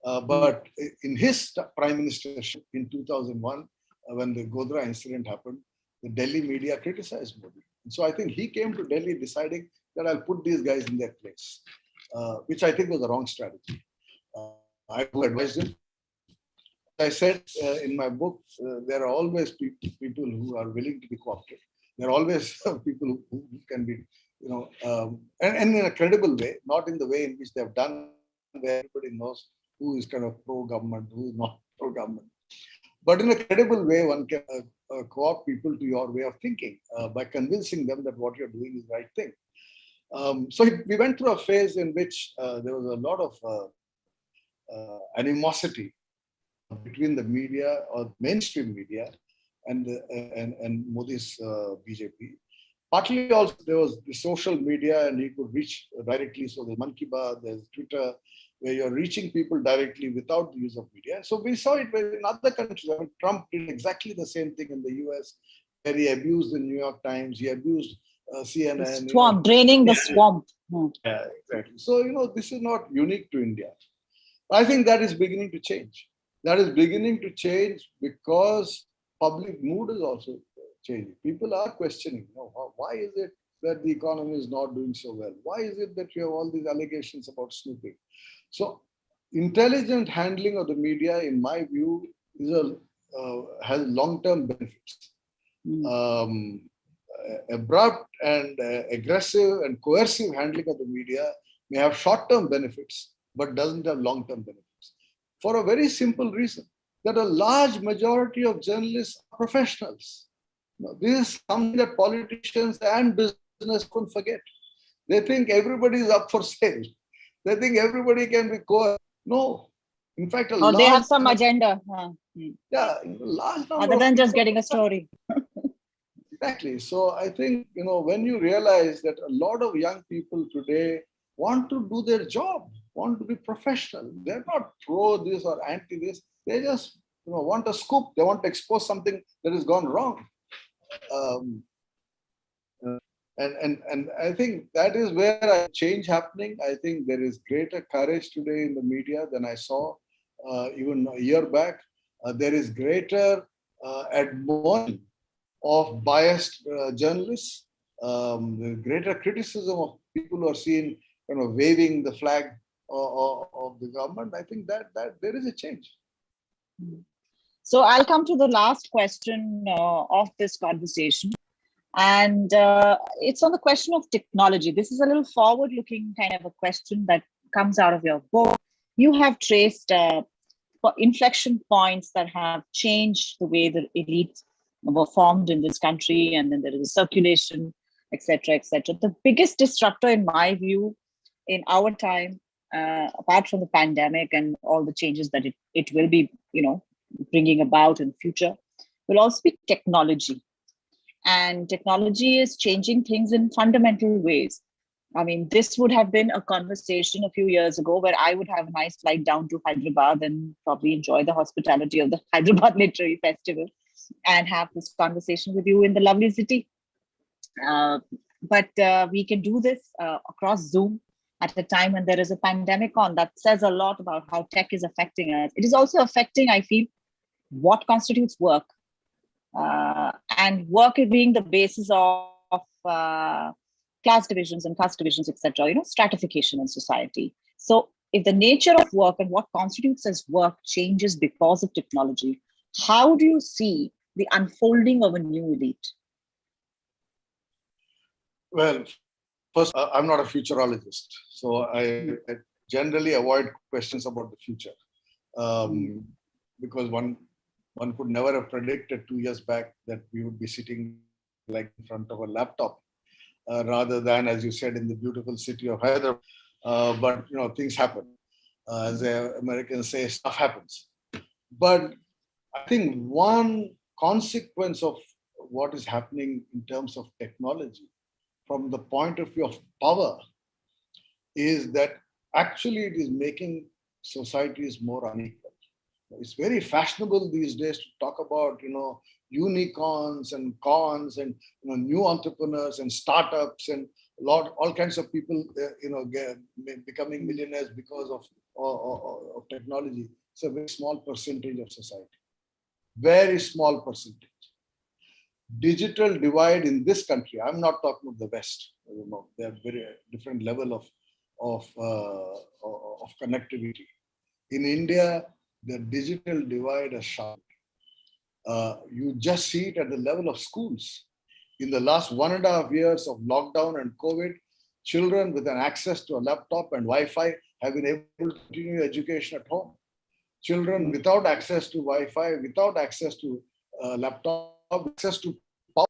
But in his prime ministership in 2001, when the Godhra incident happened, the Delhi media criticized Modi. And so I think he came to Delhi deciding that I'll put these guys in their place, which I think was the wrong strategy. I advised him. I said in my book, there are always people who are willing to be co-opted. There are always people who can be, and in a credible way, not in the way in which they have done, where everybody knows who is kind of pro-government, who is not pro-government. But in a credible way, one can co-opt people to your way of thinking by convincing them that what you're doing is the right thing. So we went through a phase in which there was a lot of animosity between the media or mainstream media and Modi's BJP. Partly also there was the social media and he could reach directly. So there's Man Ki Baat, there's Twitter, where you're reaching people directly without the use of media. And so we saw it in other countries. I mean, Trump did exactly the same thing in the US, where he abused the New York Times, he abused CNN. The swamp, draining the swamp. Yeah, exactly. So, this is not unique to India. I think that is beginning to change. That is beginning to change because public mood is also changing. People are questioning, why is it that the economy is not doing so well? Why is it that you have all these allegations about snooping? So intelligent handling of the media, in my view, has long-term benefits. Abrupt and aggressive and coercive handling of the media may have short-term benefits, but doesn't have long-term benefits. For a very simple reason, that a large majority of journalists are professionals. This is something that politicians and business couldn't forget. They think everybody is up for sale. They think everybody can be coerced. No. In fact, they have some agenda. Yeah, large number other than just getting a story. Exactly. So I think, when you realize that a lot of young people today want to do their job, want to be professional. They're not pro this or anti this. They just want a scoop. They want to expose something that has gone wrong. And I think that is where a change happening. I think there is greater courage today in the media than I saw even a year back. There is greater admonishment of biased journalists, the greater criticism of people who are seen waving the flag of the government. I think that there is a change. So I'll come to the last question of this conversation. And it's on the question of technology. This is a little forward-looking kind of a question that comes out of your book. You have traced inflection points that have changed the way the elites were formed in this country, and then there is a circulation, etc., etc. The biggest disruptor, in my view, in our time, apart from the pandemic and all the changes that it will be, bringing about in future, will also be technology. And technology is changing things in fundamental ways. I mean, this would have been a conversation a few years ago where I would have a nice flight down to Hyderabad and probably enjoy the hospitality of the Hyderabad Literary Festival and have this conversation with you in the lovely city. But we can do this across Zoom at a time when there is a pandemic on. That says a lot about how tech is affecting us. It is also affecting, I feel, what constitutes work. And work being the basis of class divisions and caste divisions, etc., stratification in society. So if the nature of work and what constitutes as work changes because of technology, how do you see the unfolding of a new elite? Well, first, I'm not a futurologist, so I generally avoid questions about the future, because one could never have predicted 2 years back that we would be sitting like in front of a laptop, rather than, as you said, in the beautiful city of Hyderabad. But things happen. As the Americans say, stuff happens. But I think one consequence of what is happening in terms of technology, from the point of view of power, is that actually it is making societies more unequal. It's very fashionable these days to talk about, unicorns and cons and new entrepreneurs and startups and all kinds of people, becoming millionaires because of technology. It's a very small percentage of society. Very small percentage. Digital divide in this country. I'm not talking of the West. They have very different level of connectivity. In India, the digital divide has sharpened. You just see it at the level of schools. In the last 1.5 years of lockdown and COVID, children with an access to a laptop and Wi-Fi have been able to continue education at home. Children without access to Wi-Fi, without access to laptop, access to power,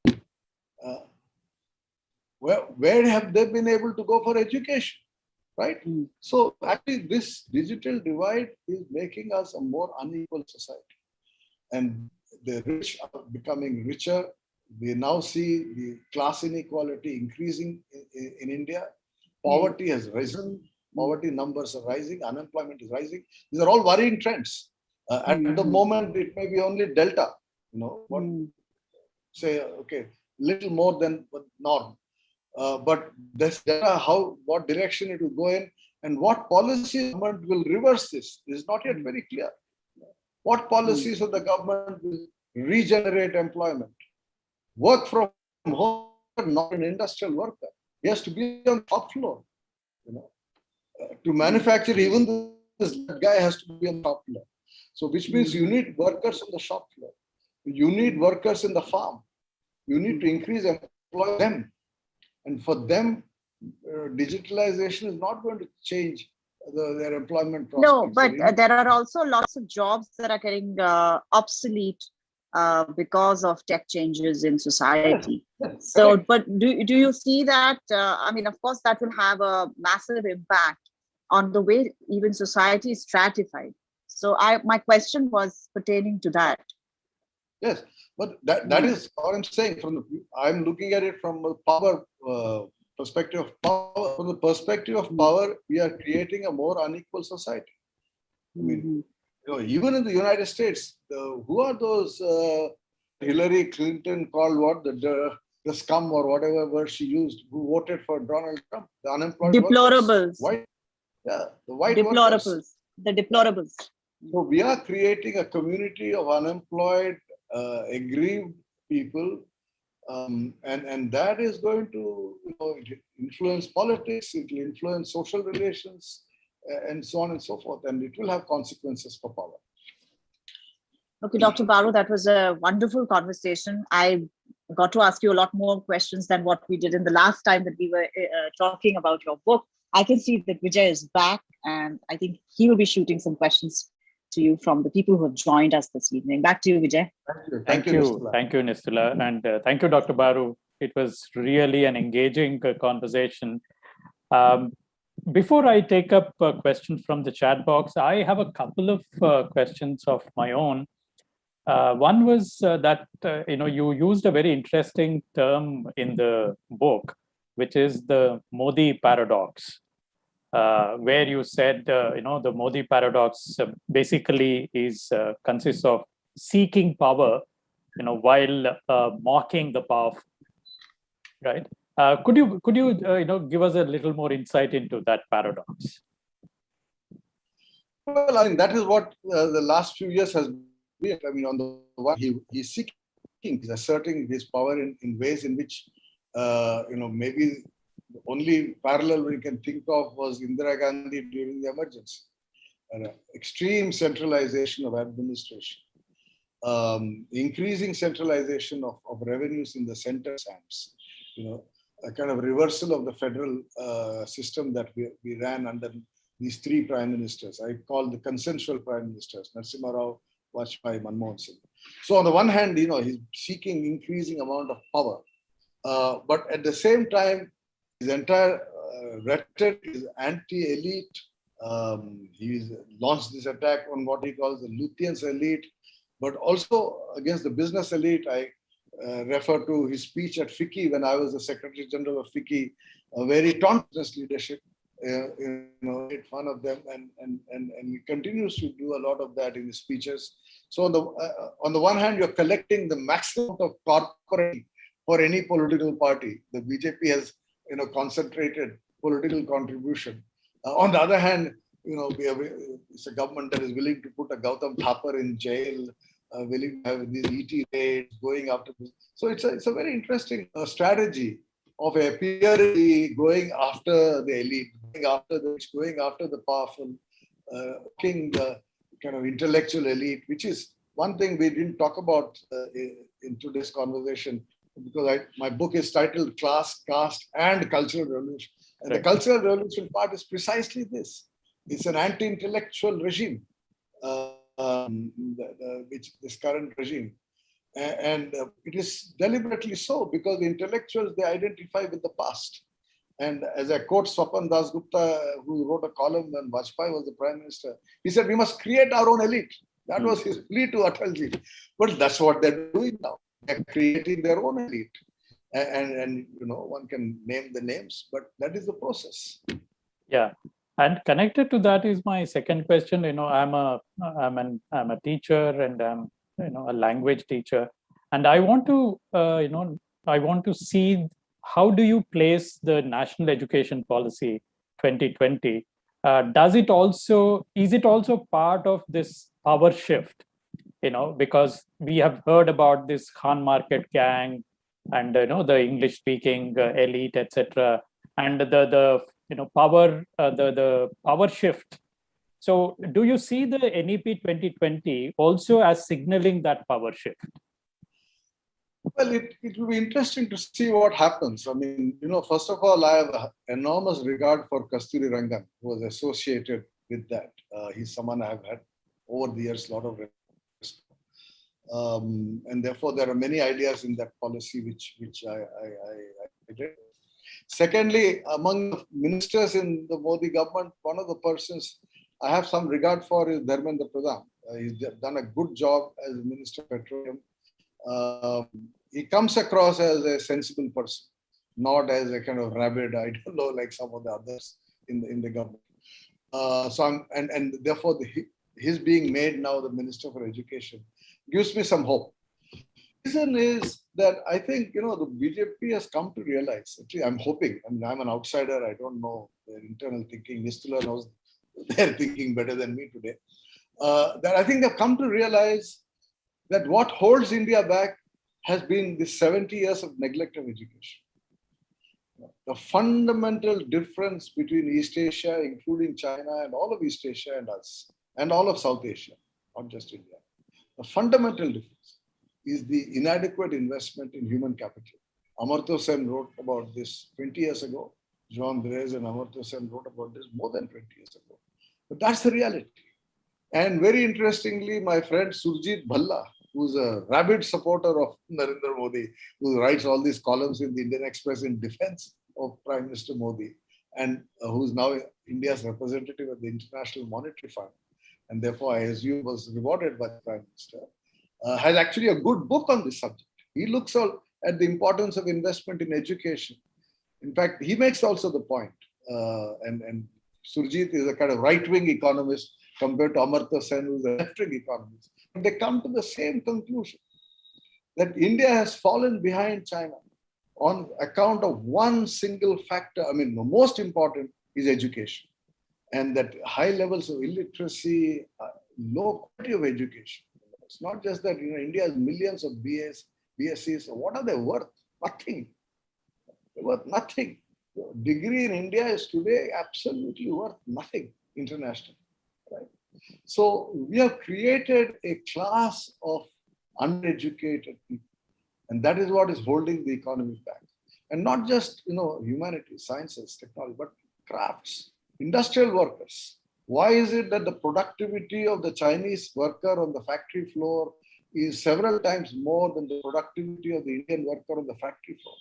where have they been able to go for education? Right? So actually this digital divide is making us a more unequal society. And the rich are becoming richer. We now see the class inequality increasing in India. Poverty has risen. Poverty numbers are rising. Unemployment is rising. These are all worrying trends. At the moment, it may be only delta. Say, okay, little more than norm. But this data, what direction it will go in, and what policy government will reverse this is not yet very clear. What policies of the government will regenerate employment? Work from home, not an industrial worker. He has to be on the top floor. To manufacture, even this guy has to be on the top floor. So, which means you need workers on the shop floor. You need workers in the farm. You need to increase employ them. And for them, digitalization is not going to change their employment prospects. No, but there are also lots of jobs that are getting obsolete because of tech changes in society. Yes, so, correct. But do you see that? Of course, that will have a massive impact on the way even society is stratified. So, my question was pertaining to that. Yes, but that is what I'm saying. I'm looking at it from a power perspective of power. From the perspective of power, we are creating a more unequal society. I mean, even in the United States, who are those Hillary Clinton called what the scum or whatever word she used, who voted for Donald Trump? The unemployed deplorables. White, the white deplorables. Workers. The deplorables. So we are creating a community of unemployed, aggrieved people And that is going to influence politics, it will influence social relations, and so on and so forth. And it will have consequences for power. Okay, Dr. Baru, that was a wonderful conversation. I got to ask you a lot more questions than what we did in the last time that we were talking about your book. I can see that Vijay is back, and I think he will be shooting some questions to you from the people who have joined us this evening. Back to you, Vijay. Thank you. Thank you, Nistula. And thank you, Dr. Baru. It was really an engaging conversation. Before I take up questions from the chat box, I have a couple of questions of my own. One was that you used a very interesting term in the book, which is the Modi paradox, where you said the Modi paradox basically consists of seeking power, while mocking the powerful, right? Could you give us a little more insight into that paradox? Well, I mean, that is what the last few years has been. I mean, on the one, he's seeking, he's asserting his power in ways in which, maybe the only parallel we can think of was Indira Gandhi during the emergency. Extreme centralization of administration, increasing centralization of revenues in the center's hands, a kind of reversal of the federal system that we ran under these three prime ministers. I call the consensual prime ministers, Narasimha Rao, Vajpayee, Manmohan Singh. So on the one hand, he's seeking increasing amount of power, but at the same time, his entire rhetoric is anti-elite. He's launched this attack on what he calls the Lutyens elite, but also against the business elite. I refer to his speech at FICCI when I was the Secretary General of FICCI, a very tauntless leadership. Made fun of them, and he continues to do a lot of that in his speeches. So on the one hand, you're collecting the maximum of corporate for any political party. The BJP has concentrated political contribution. On the other hand, it's a government that is willing to put a Gautam Thapar in jail, willing to have these ET raids, going after this. So it's a very interesting strategy of appearing going after the elite, going after the powerful, king, the kind of intellectual elite, which is one thing we didn't talk about in today's conversation, because my book is titled Class, Caste and Cultural Revolution. And the Cultural Revolution part is precisely this. It's an anti-intellectual regime, this current regime. And it is deliberately so, because the intellectuals, they identify with the past. And as I quote Swapan Dasgupta, who wrote a column when Vajpayee was the prime minister, he said, we must create our own elite. That was his plea to Atalji. But that's what they're doing now. They're creating their own elite. And one can name the names, but that is the process. Yeah. And connected to that is my second question. I'm a teacher, and I'm a language teacher, and I want to see, how do you place the National Education Policy 2020? Is it also part of this power shift? Because we have heard about this Khan Market gang and the English speaking elite, etc., and the power shift. So do you see the NEP 2020 also as signaling that power shift? Well, it will be interesting to see what happens. I mean, first of all, I have enormous regard for Kasturi Rangan, who was associated with that. He's someone I have had over the years a lot of respect. And therefore, there are many ideas in that policy which I did. Secondly, among the ministers in the Modi government, one of the persons I have some regard for is Dharmendra Pradhan. He's done a good job as Minister of Petroleum. He comes across as a sensible person, not as a kind of rabid, I don't know, like some of the others in the government. And therefore, his being made now the Minister for Education gives me some hope. The reason is that I think, the BJP has come to realize, actually I'm hoping, I mean, I'm an outsider, I don't know their internal thinking, Nistula knows their thinking better than me today, that I think they've come to realize that what holds India back has been the 70 years of neglect of education. The fundamental difference between East Asia, including China and all of East Asia and us, and all of South Asia, not just India, the fundamental difference is the inadequate investment in human capital. Amartya Sen wrote about this 20 years ago. John Drez and Amartya Sen wrote about this more than 20 years ago. But that's the reality. And very interestingly, my friend Surjit Bhalla, who's a rabid supporter of Narendra Modi, who writes all these columns in the Indian Express in defense of Prime Minister Modi, and who's now India's representative at the International Monetary Fund, and therefore I assume was rewarded by the Prime Minister, has actually a good book on this subject. He looks at the importance of investment in education. In fact, he makes also the point, and Surjit is a kind of right-wing economist compared to Amartya Sen, who's a left-wing economist. They come to the same conclusion, that India has fallen behind China on account of one single factor. I mean, the most important is education. And that high levels of illiteracy, low quality of education. It's not just that, India has millions of BAs, BScs. So what are they worth? Nothing. They're worth nothing. Degree in India is today absolutely worth nothing internationally. Right? So we have created a class of uneducated people. And that is what is holding the economy back. And not just, humanities, sciences, technology, but crafts, industrial workers. Why is it that the productivity of the Chinese worker on the factory floor is several times more than the productivity of the Indian worker on the factory floor?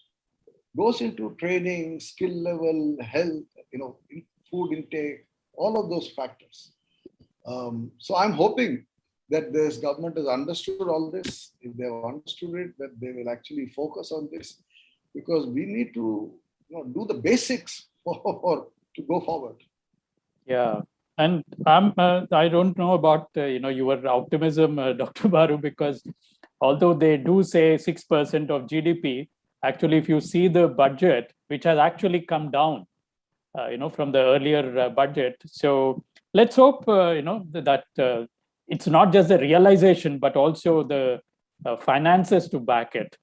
Goes into training, skill level, health, food intake, all of those factors. So I'm hoping that this government has understood all this. If they have understood it, that they will actually focus on this, because we need to do the basics to go forward. Yeah. And I don't know about your optimism, Dr. Baru, because although they do say 6% of GDP, actually, if you see the budget, which has actually come down, from the earlier budget. So let's hope, that it's not just the realization, but also the finances to back it.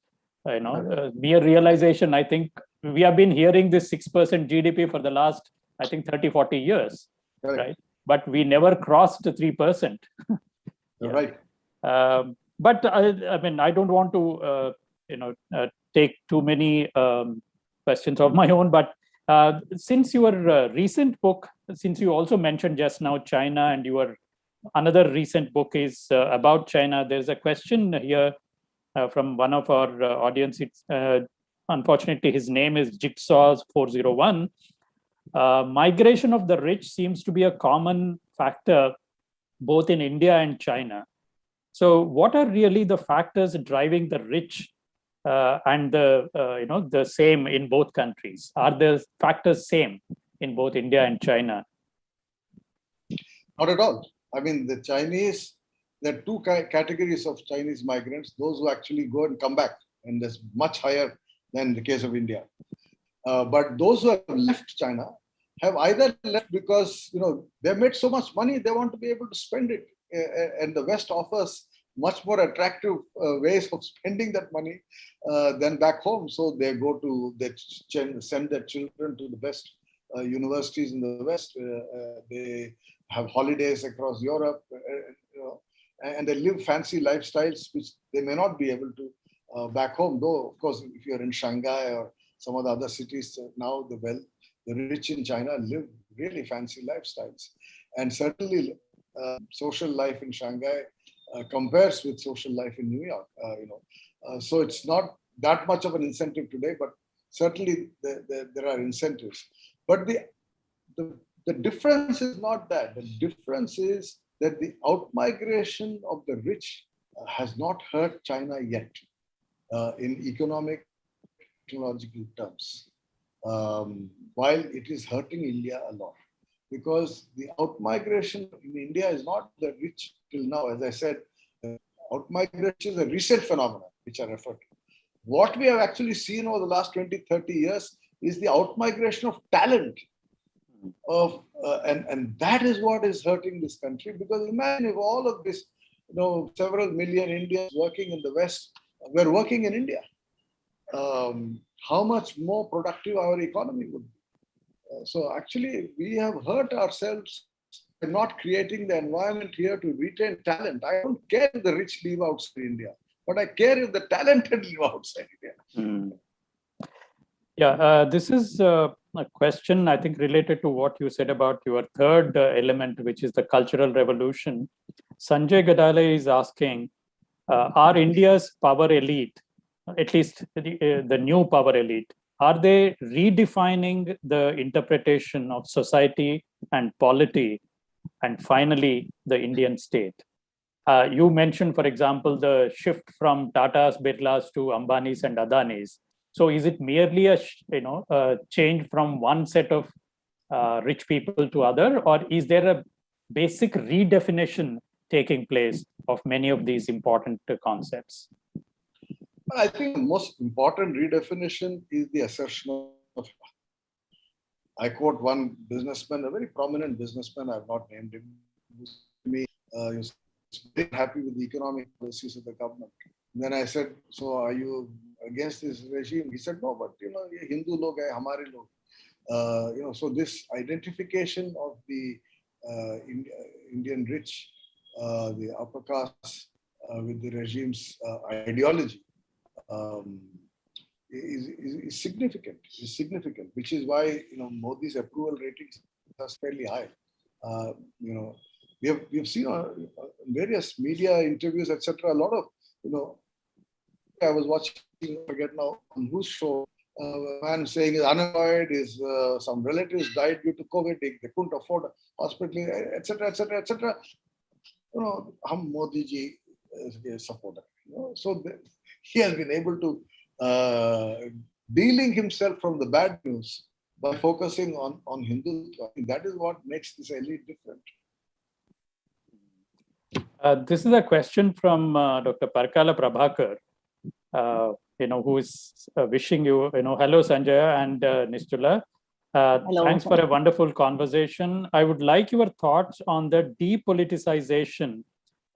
Mere realization, I think we have been hearing this 6% GDP for the last, 30, 40 years, right? But we never crossed 3%. You're right. But I don't want to, take too many questions of my own, but since your recent book, since you also mentioned just now China, and your another recent book is about China, there's a question here from one of our audience. It's unfortunately his name is Jigsaws 401. Migration of the rich seems to be a common factor both in India and China. So what are really the factors driving the rich and the same in both countries? Are the factors same in both India and China? Not at all. I mean, the Chinese, there are two categories of Chinese migrants: those who actually go and come back, and that's much higher than the case of India. But those who have left China have either left because they've made so much money, they want to be able to spend it, and the West offers much more attractive ways of spending that money than back home. So they send their children to the best universities in the West. They have holidays across Europe, and they live fancy lifestyles which they may not be able to back home. Though, of course, if you're in Shanghai or some of the other cities now, the rich in China live really fancy lifestyles, and certainly social life in Shanghai compares with social life in New York. So it's not that much of an incentive today, but certainly there are incentives. But the difference is not that. The difference is that the outmigration of the rich has not hurt China yet in economic, technological terms, while it is hurting India a lot. Because the outmigration in India is not the rich till now. As I said, outmigration is a recent phenomenon, which I referred to. What we have actually seen over the last 20, 30 years is the outmigration of talent. And that is what is hurting this country. Because imagine if all of this, several million Indians working in the West were working in India, how much more productive our economy would be. So actually, we have hurt ourselves by not creating the environment here to retain talent. I don't care if the rich live outside India, but I care if the talented live outside India. Mm. Yeah, this is a question, I think, related to what you said about your third element, which is the cultural revolution. Sanjay Gadale is asking, are India's power elite, at least the new power elite, are they redefining the interpretation of society and polity, and finally the Indian state? You mentioned, for example, the shift from Tatas, Birlas to Ambanis and Adanis. So is it merely a change from one set of rich people to other, or is there a basic redefinition taking place of many of these important concepts? I think the most important redefinition is the assertion of. I quote one businessman, a very prominent businessman, I've not named him, who said to me, he's very happy with the economic policies of the government. And then I said, so are you against this regime? He said, no, but ye Hindu log hai, hamare log. So this identification of the Indian rich, the upper caste with the regime's ideology is significant. Is significant, which is why Modi's approval ratings are fairly high. We have seen various media interviews, etc. A lot of I was watching, I forget now on whose show, a man saying is unemployed, some relatives died due to COVID, they couldn't afford hospital, etc., etc., etc. Hum Modi ji supporter. So he has been able to dealing himself from the bad news by focusing on Hindutva. I think that is what makes this elite different. This is a question from Dr. Parkala Prabhakar, who is wishing you, hello Sanjay and Nistula. Hello. Thanks for a wonderful conversation. I would like your thoughts on the depoliticization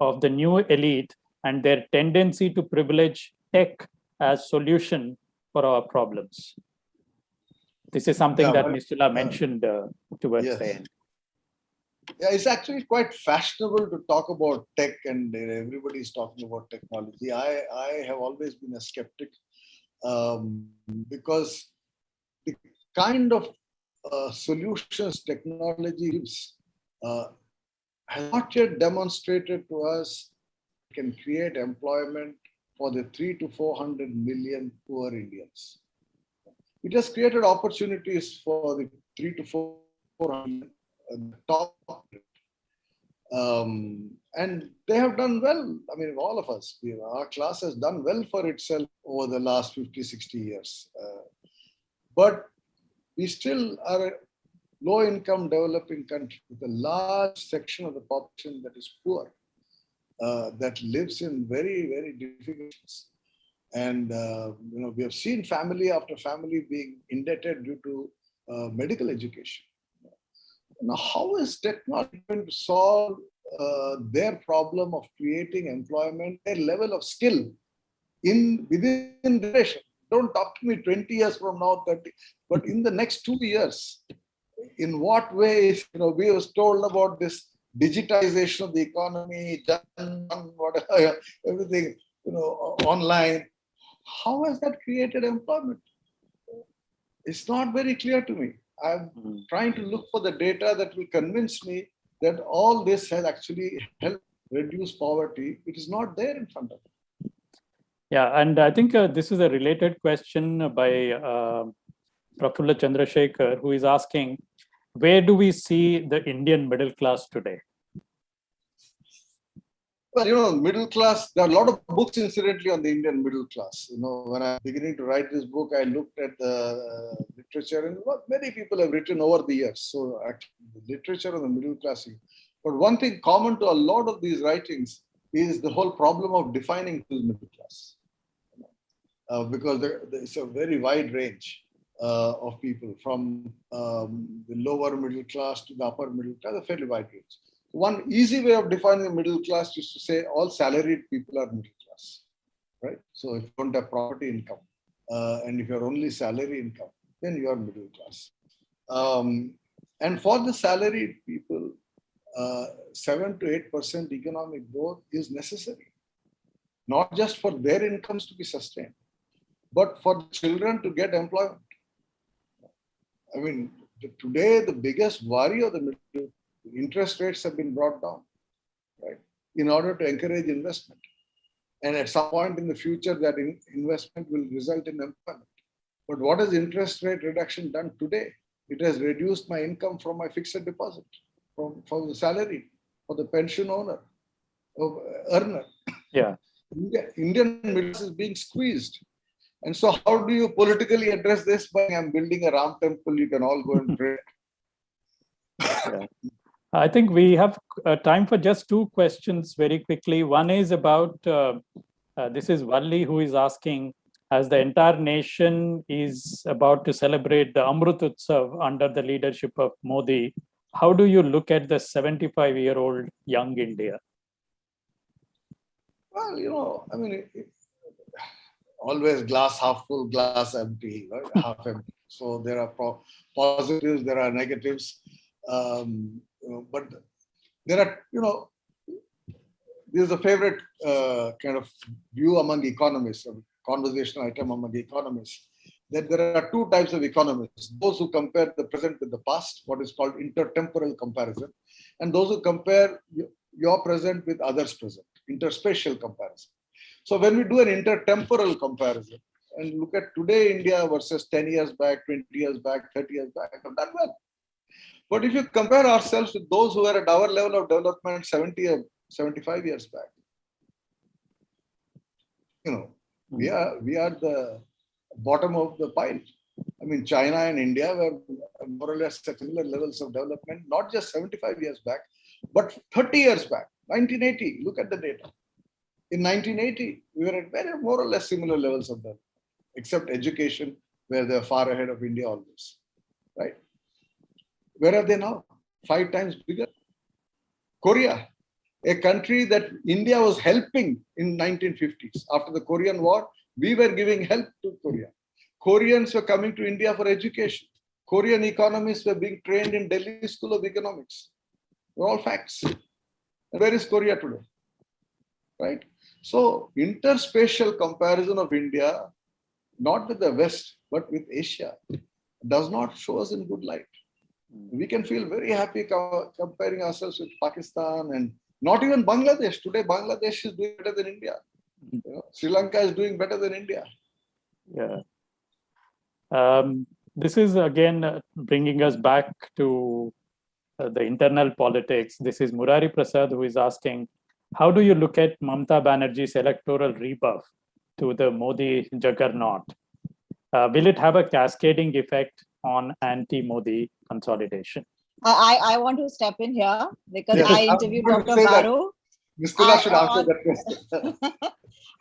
of the new elite and their tendency to privilege tech as solution for our problems. This is something that Nistula mentioned towards the end. Yeah, it's actually quite fashionable to talk about tech, and everybody's talking about technology. I have always been a skeptic because the kind of solutions technology gives has not yet demonstrated to us can create employment for the 300 to 400 million poor Indians. It has created opportunities for the 300 to 400 million top. And they have done well. I mean, all of us, our class has done well for itself over the last 50, 60 years. But we still are a low-income developing country with a large section of the population that is poor, that lives in very, very difficult conditions. And we have seen family after family being indebted due to medical education. Now, how is technology going to solve their problem of creating employment, their level of skill within the generation? Don't talk to me 20 years from now, 30, but in the next 2 years, in what ways, we were told about this digitization of the economy, done whatever, everything, online. How has that created employment? It's not very clear to me. I'm trying to look for the data that will convince me that all this has actually helped reduce poverty. It is not there in front of me. Yeah, and I think this is a related question by Prafulla Chandrasekhar, who is asking, where do we see the Indian middle class today? Well, middle class, there are a lot of books, incidentally, on the Indian middle class. When I'm beginning to write this book, I looked at the literature, and many people have written over the years. So actually, the literature on the middle class. But one thing common to a lot of these writings is the whole problem of defining who's middle class. Because there's a very wide range of people, from the lower middle class to the upper middle class, a fairly wide range. One easy way of defining the middle class is to say all salaried people are middle class. right? So if you don't have property income, and if you're only salary income, then you are middle class. And for the salaried people, 7 to 8% economic growth is necessary, not just for their incomes to be sustained, but for the children to get employment. I mean, today the biggest worry of the middle, interest rates have been brought down, right, in order to encourage investment. And at some point in the future, that investment will result in employment. But what has interest rate reduction done today? It has reduced my income from my fixed deposit, from the salary, for the pension earner. Yeah. Indian middle class is being squeezed. And so how do you politically address this? By I'm building a Ram temple, you can all go and pray. Yeah. I think we have time for just two questions very quickly. One is about, this is Valli who is asking, as the entire nation is about to celebrate the Amrut Utsav under the leadership of Modi, how do you look at the 75-year-old young India? Well, I mean, always glass half full, glass empty, right? Half empty. So there are positives, there are negatives. But there are, this is a favorite kind of view among economists, a conversational item among economists, that there are two types of economists: those who compare the present with the past, what is called intertemporal comparison, and those who compare your present with others' present, interspatial comparison. So when we do an intertemporal comparison and look at today India versus 10 years back, 20 years back, 30 years back, have done well. But if you compare ourselves with those who are at our level of development 70 or 75 years back, we are the bottom of the pile. I mean, China and India were more or less at similar levels of development, not just 75 years back, but 30 years back, 1980. Look at the data. In 1980, we were at very more or less similar levels of development, except education, where they're far ahead of India always, right? Where are they now? 5 times bigger. Korea, a country that India was helping in 1950s. After the Korean War, we were giving help to Korea. Koreans were coming to India for education. Korean economists were being trained in Delhi School of Economics. They're all facts. And where is Korea today? Right? So, interspatial comparison of India, not with the West, but with Asia, does not show us in good light. We can feel very happy comparing ourselves with Pakistan and not even Bangladesh. Today, Bangladesh is doing better than India. Sri Lanka is doing better than India. Yeah. This is again bringing us back to the internal politics. This is Murari Prasad who is asking, how do you look at Mamata Banerjee's electoral rebuff to the Modi juggernaut? Will it have a cascading effect on anti-Modi consolidation? I want to step in here because Yes, I interviewed Dr. Baru. Mr. should answer that question.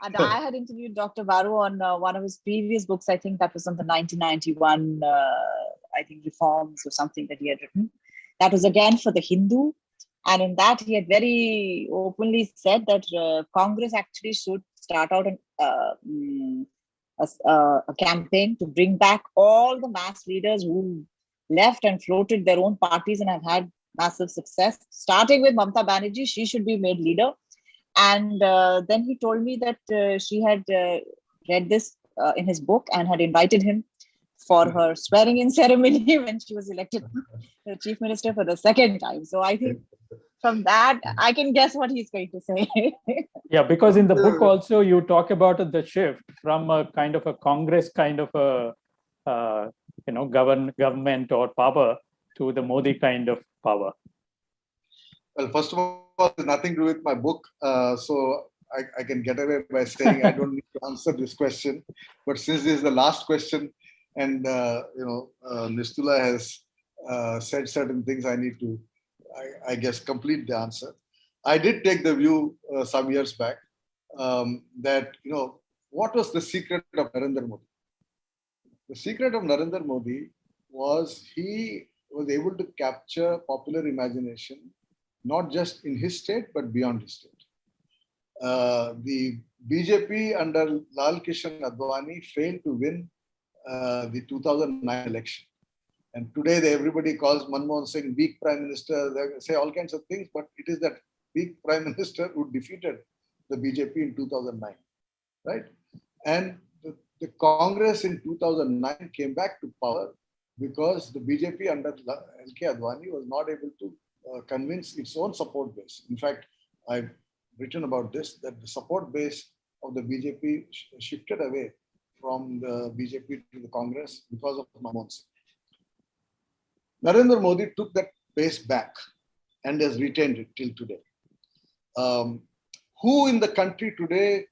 And I had interviewed Dr. Baru on one of his previous books. I think that was on the 1991, reforms or something that he had written. That was again for the Hindu. And in that, he had very openly said that Congress actually should start out a campaign to bring back all the mass leaders who left and floated their own parties and have had massive success, starting with Mamata Banerjee. She should be made leader. And then he told me that she had read this in his book and had invited him for her swearing-in ceremony when she was elected the chief minister for the second time. So I think from that, I can guess what he's going to say. Yeah, because in the book also you talk about the shift from a kind of a Congress kind of a government or power to the Modi kind of power. Well, first of all, there's nothing to do with my book, so I can get away by saying I don't need to answer this question. But since this is the last question, and Nistula has said certain things, I need to, I guess, complete the answer. I did take the view some years back that what was the secret of Narendra Modi? The secret of Narendra Modi was he was able to capture popular imagination, not just in his state, but beyond his state. the BJP under Lal Kishan Advani failed to win the 2009 election. And today everybody calls Manmohan Singh weak prime minister. They say all kinds of things, but it is that weak prime minister who defeated the BJP in 2009, right? And the Congress in 2009 came back to power because the BJP under LK Advani was not able to convince its own support base. In fact, I've written about this, that the support base of the BJP shifted away from the BJP to the Congress because of Manmohan Singh. Narendra Modi took that base back and has retained it till today. Who in the country today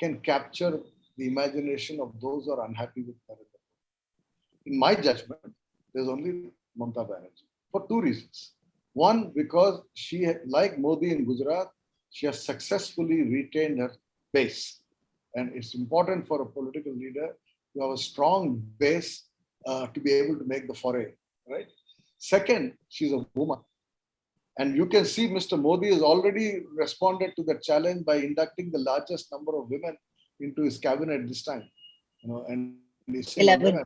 can capture the imagination of those who are unhappy with Narendra Modi? In my judgment, there's only Mamata Banerjee for two reasons. One, because she, like Modi in Gujarat, she has successfully retained her base. And it's important for a political leader to have a strong base to be able to make the foray, right? Second, she's a woman. And you can see Mr. Modi has already responded to the challenge by inducting the largest number of women into his cabinet this time. You know, and he's 11.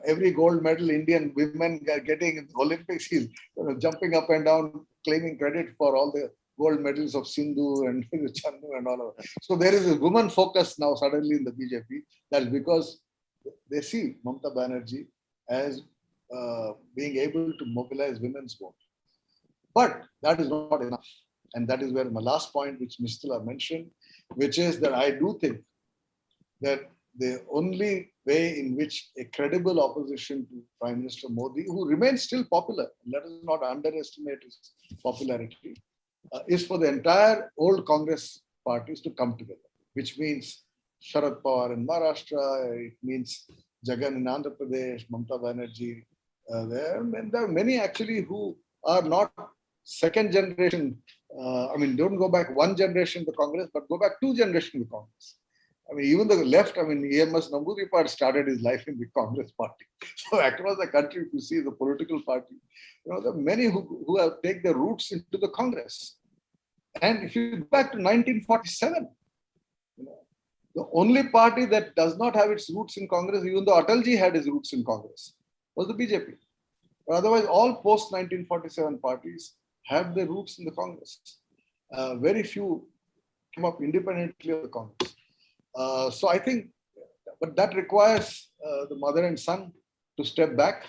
Every gold medal Indian women are getting in the Olympics, he's jumping up and down, claiming credit for all the gold medals of Sindhu and Chandu and all of that. So there is a woman focus now suddenly in the BJP. That's because they see Mamata Banerjee as being able to mobilize women's vote. But that is not enough. And that is where my last point, which Nistula mentioned, which is that I do think that the only way in which a credible opposition to Prime Minister Modi, who remains still popular, let us not underestimate his popularity, is for the entire old Congress parties to come together, which means Sharad Pawar in Maharashtra, it means Jagan in Andhra Pradesh, Mamata Banerjee there. And there are many actually who are not second generation. Don't go back one generation to Congress, but go back two generations to Congress. Even the left, EMS Namboodiripad started his life in the Congress party. So across the country, if you see the political party, there are many who have taken their roots into the Congress. And if you go back to 1947, the only party that does not have its roots in Congress, even though Atalji had his roots in Congress, was the BJP. But otherwise, all post-1947 parties have their roots in the Congress. Very few came up independently of the Congress. So I think, but that requires the mother and son to step back.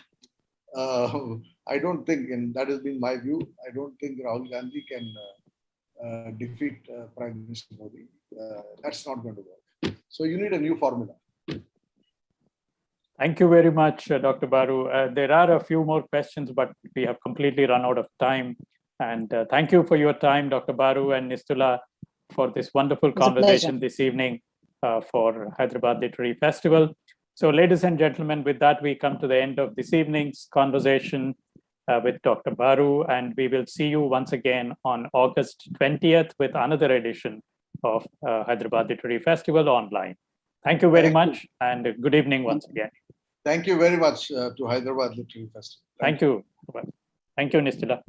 I don't think, and that has been my view, I don't think Rahul Gandhi can defeat Prime Minister Modi. That's not going to work. So you need a new formula. Thank you very much, Dr. Baru. There are a few more questions, but we have completely run out of time. And thank you for your time, Dr. Baru and Nistula, for this wonderful conversation this evening for Hyderabad Literary Festival. So ladies and gentlemen, with that, we come to the end of this evening's conversation with Dr. Baru, and we will see you once again on August 20th with another edition of Hyderabad Literary Festival online. Thank you very much, and good evening once again. Thank you very much to Hyderabad Literary Festival. Thank you. Thank you, Nistula.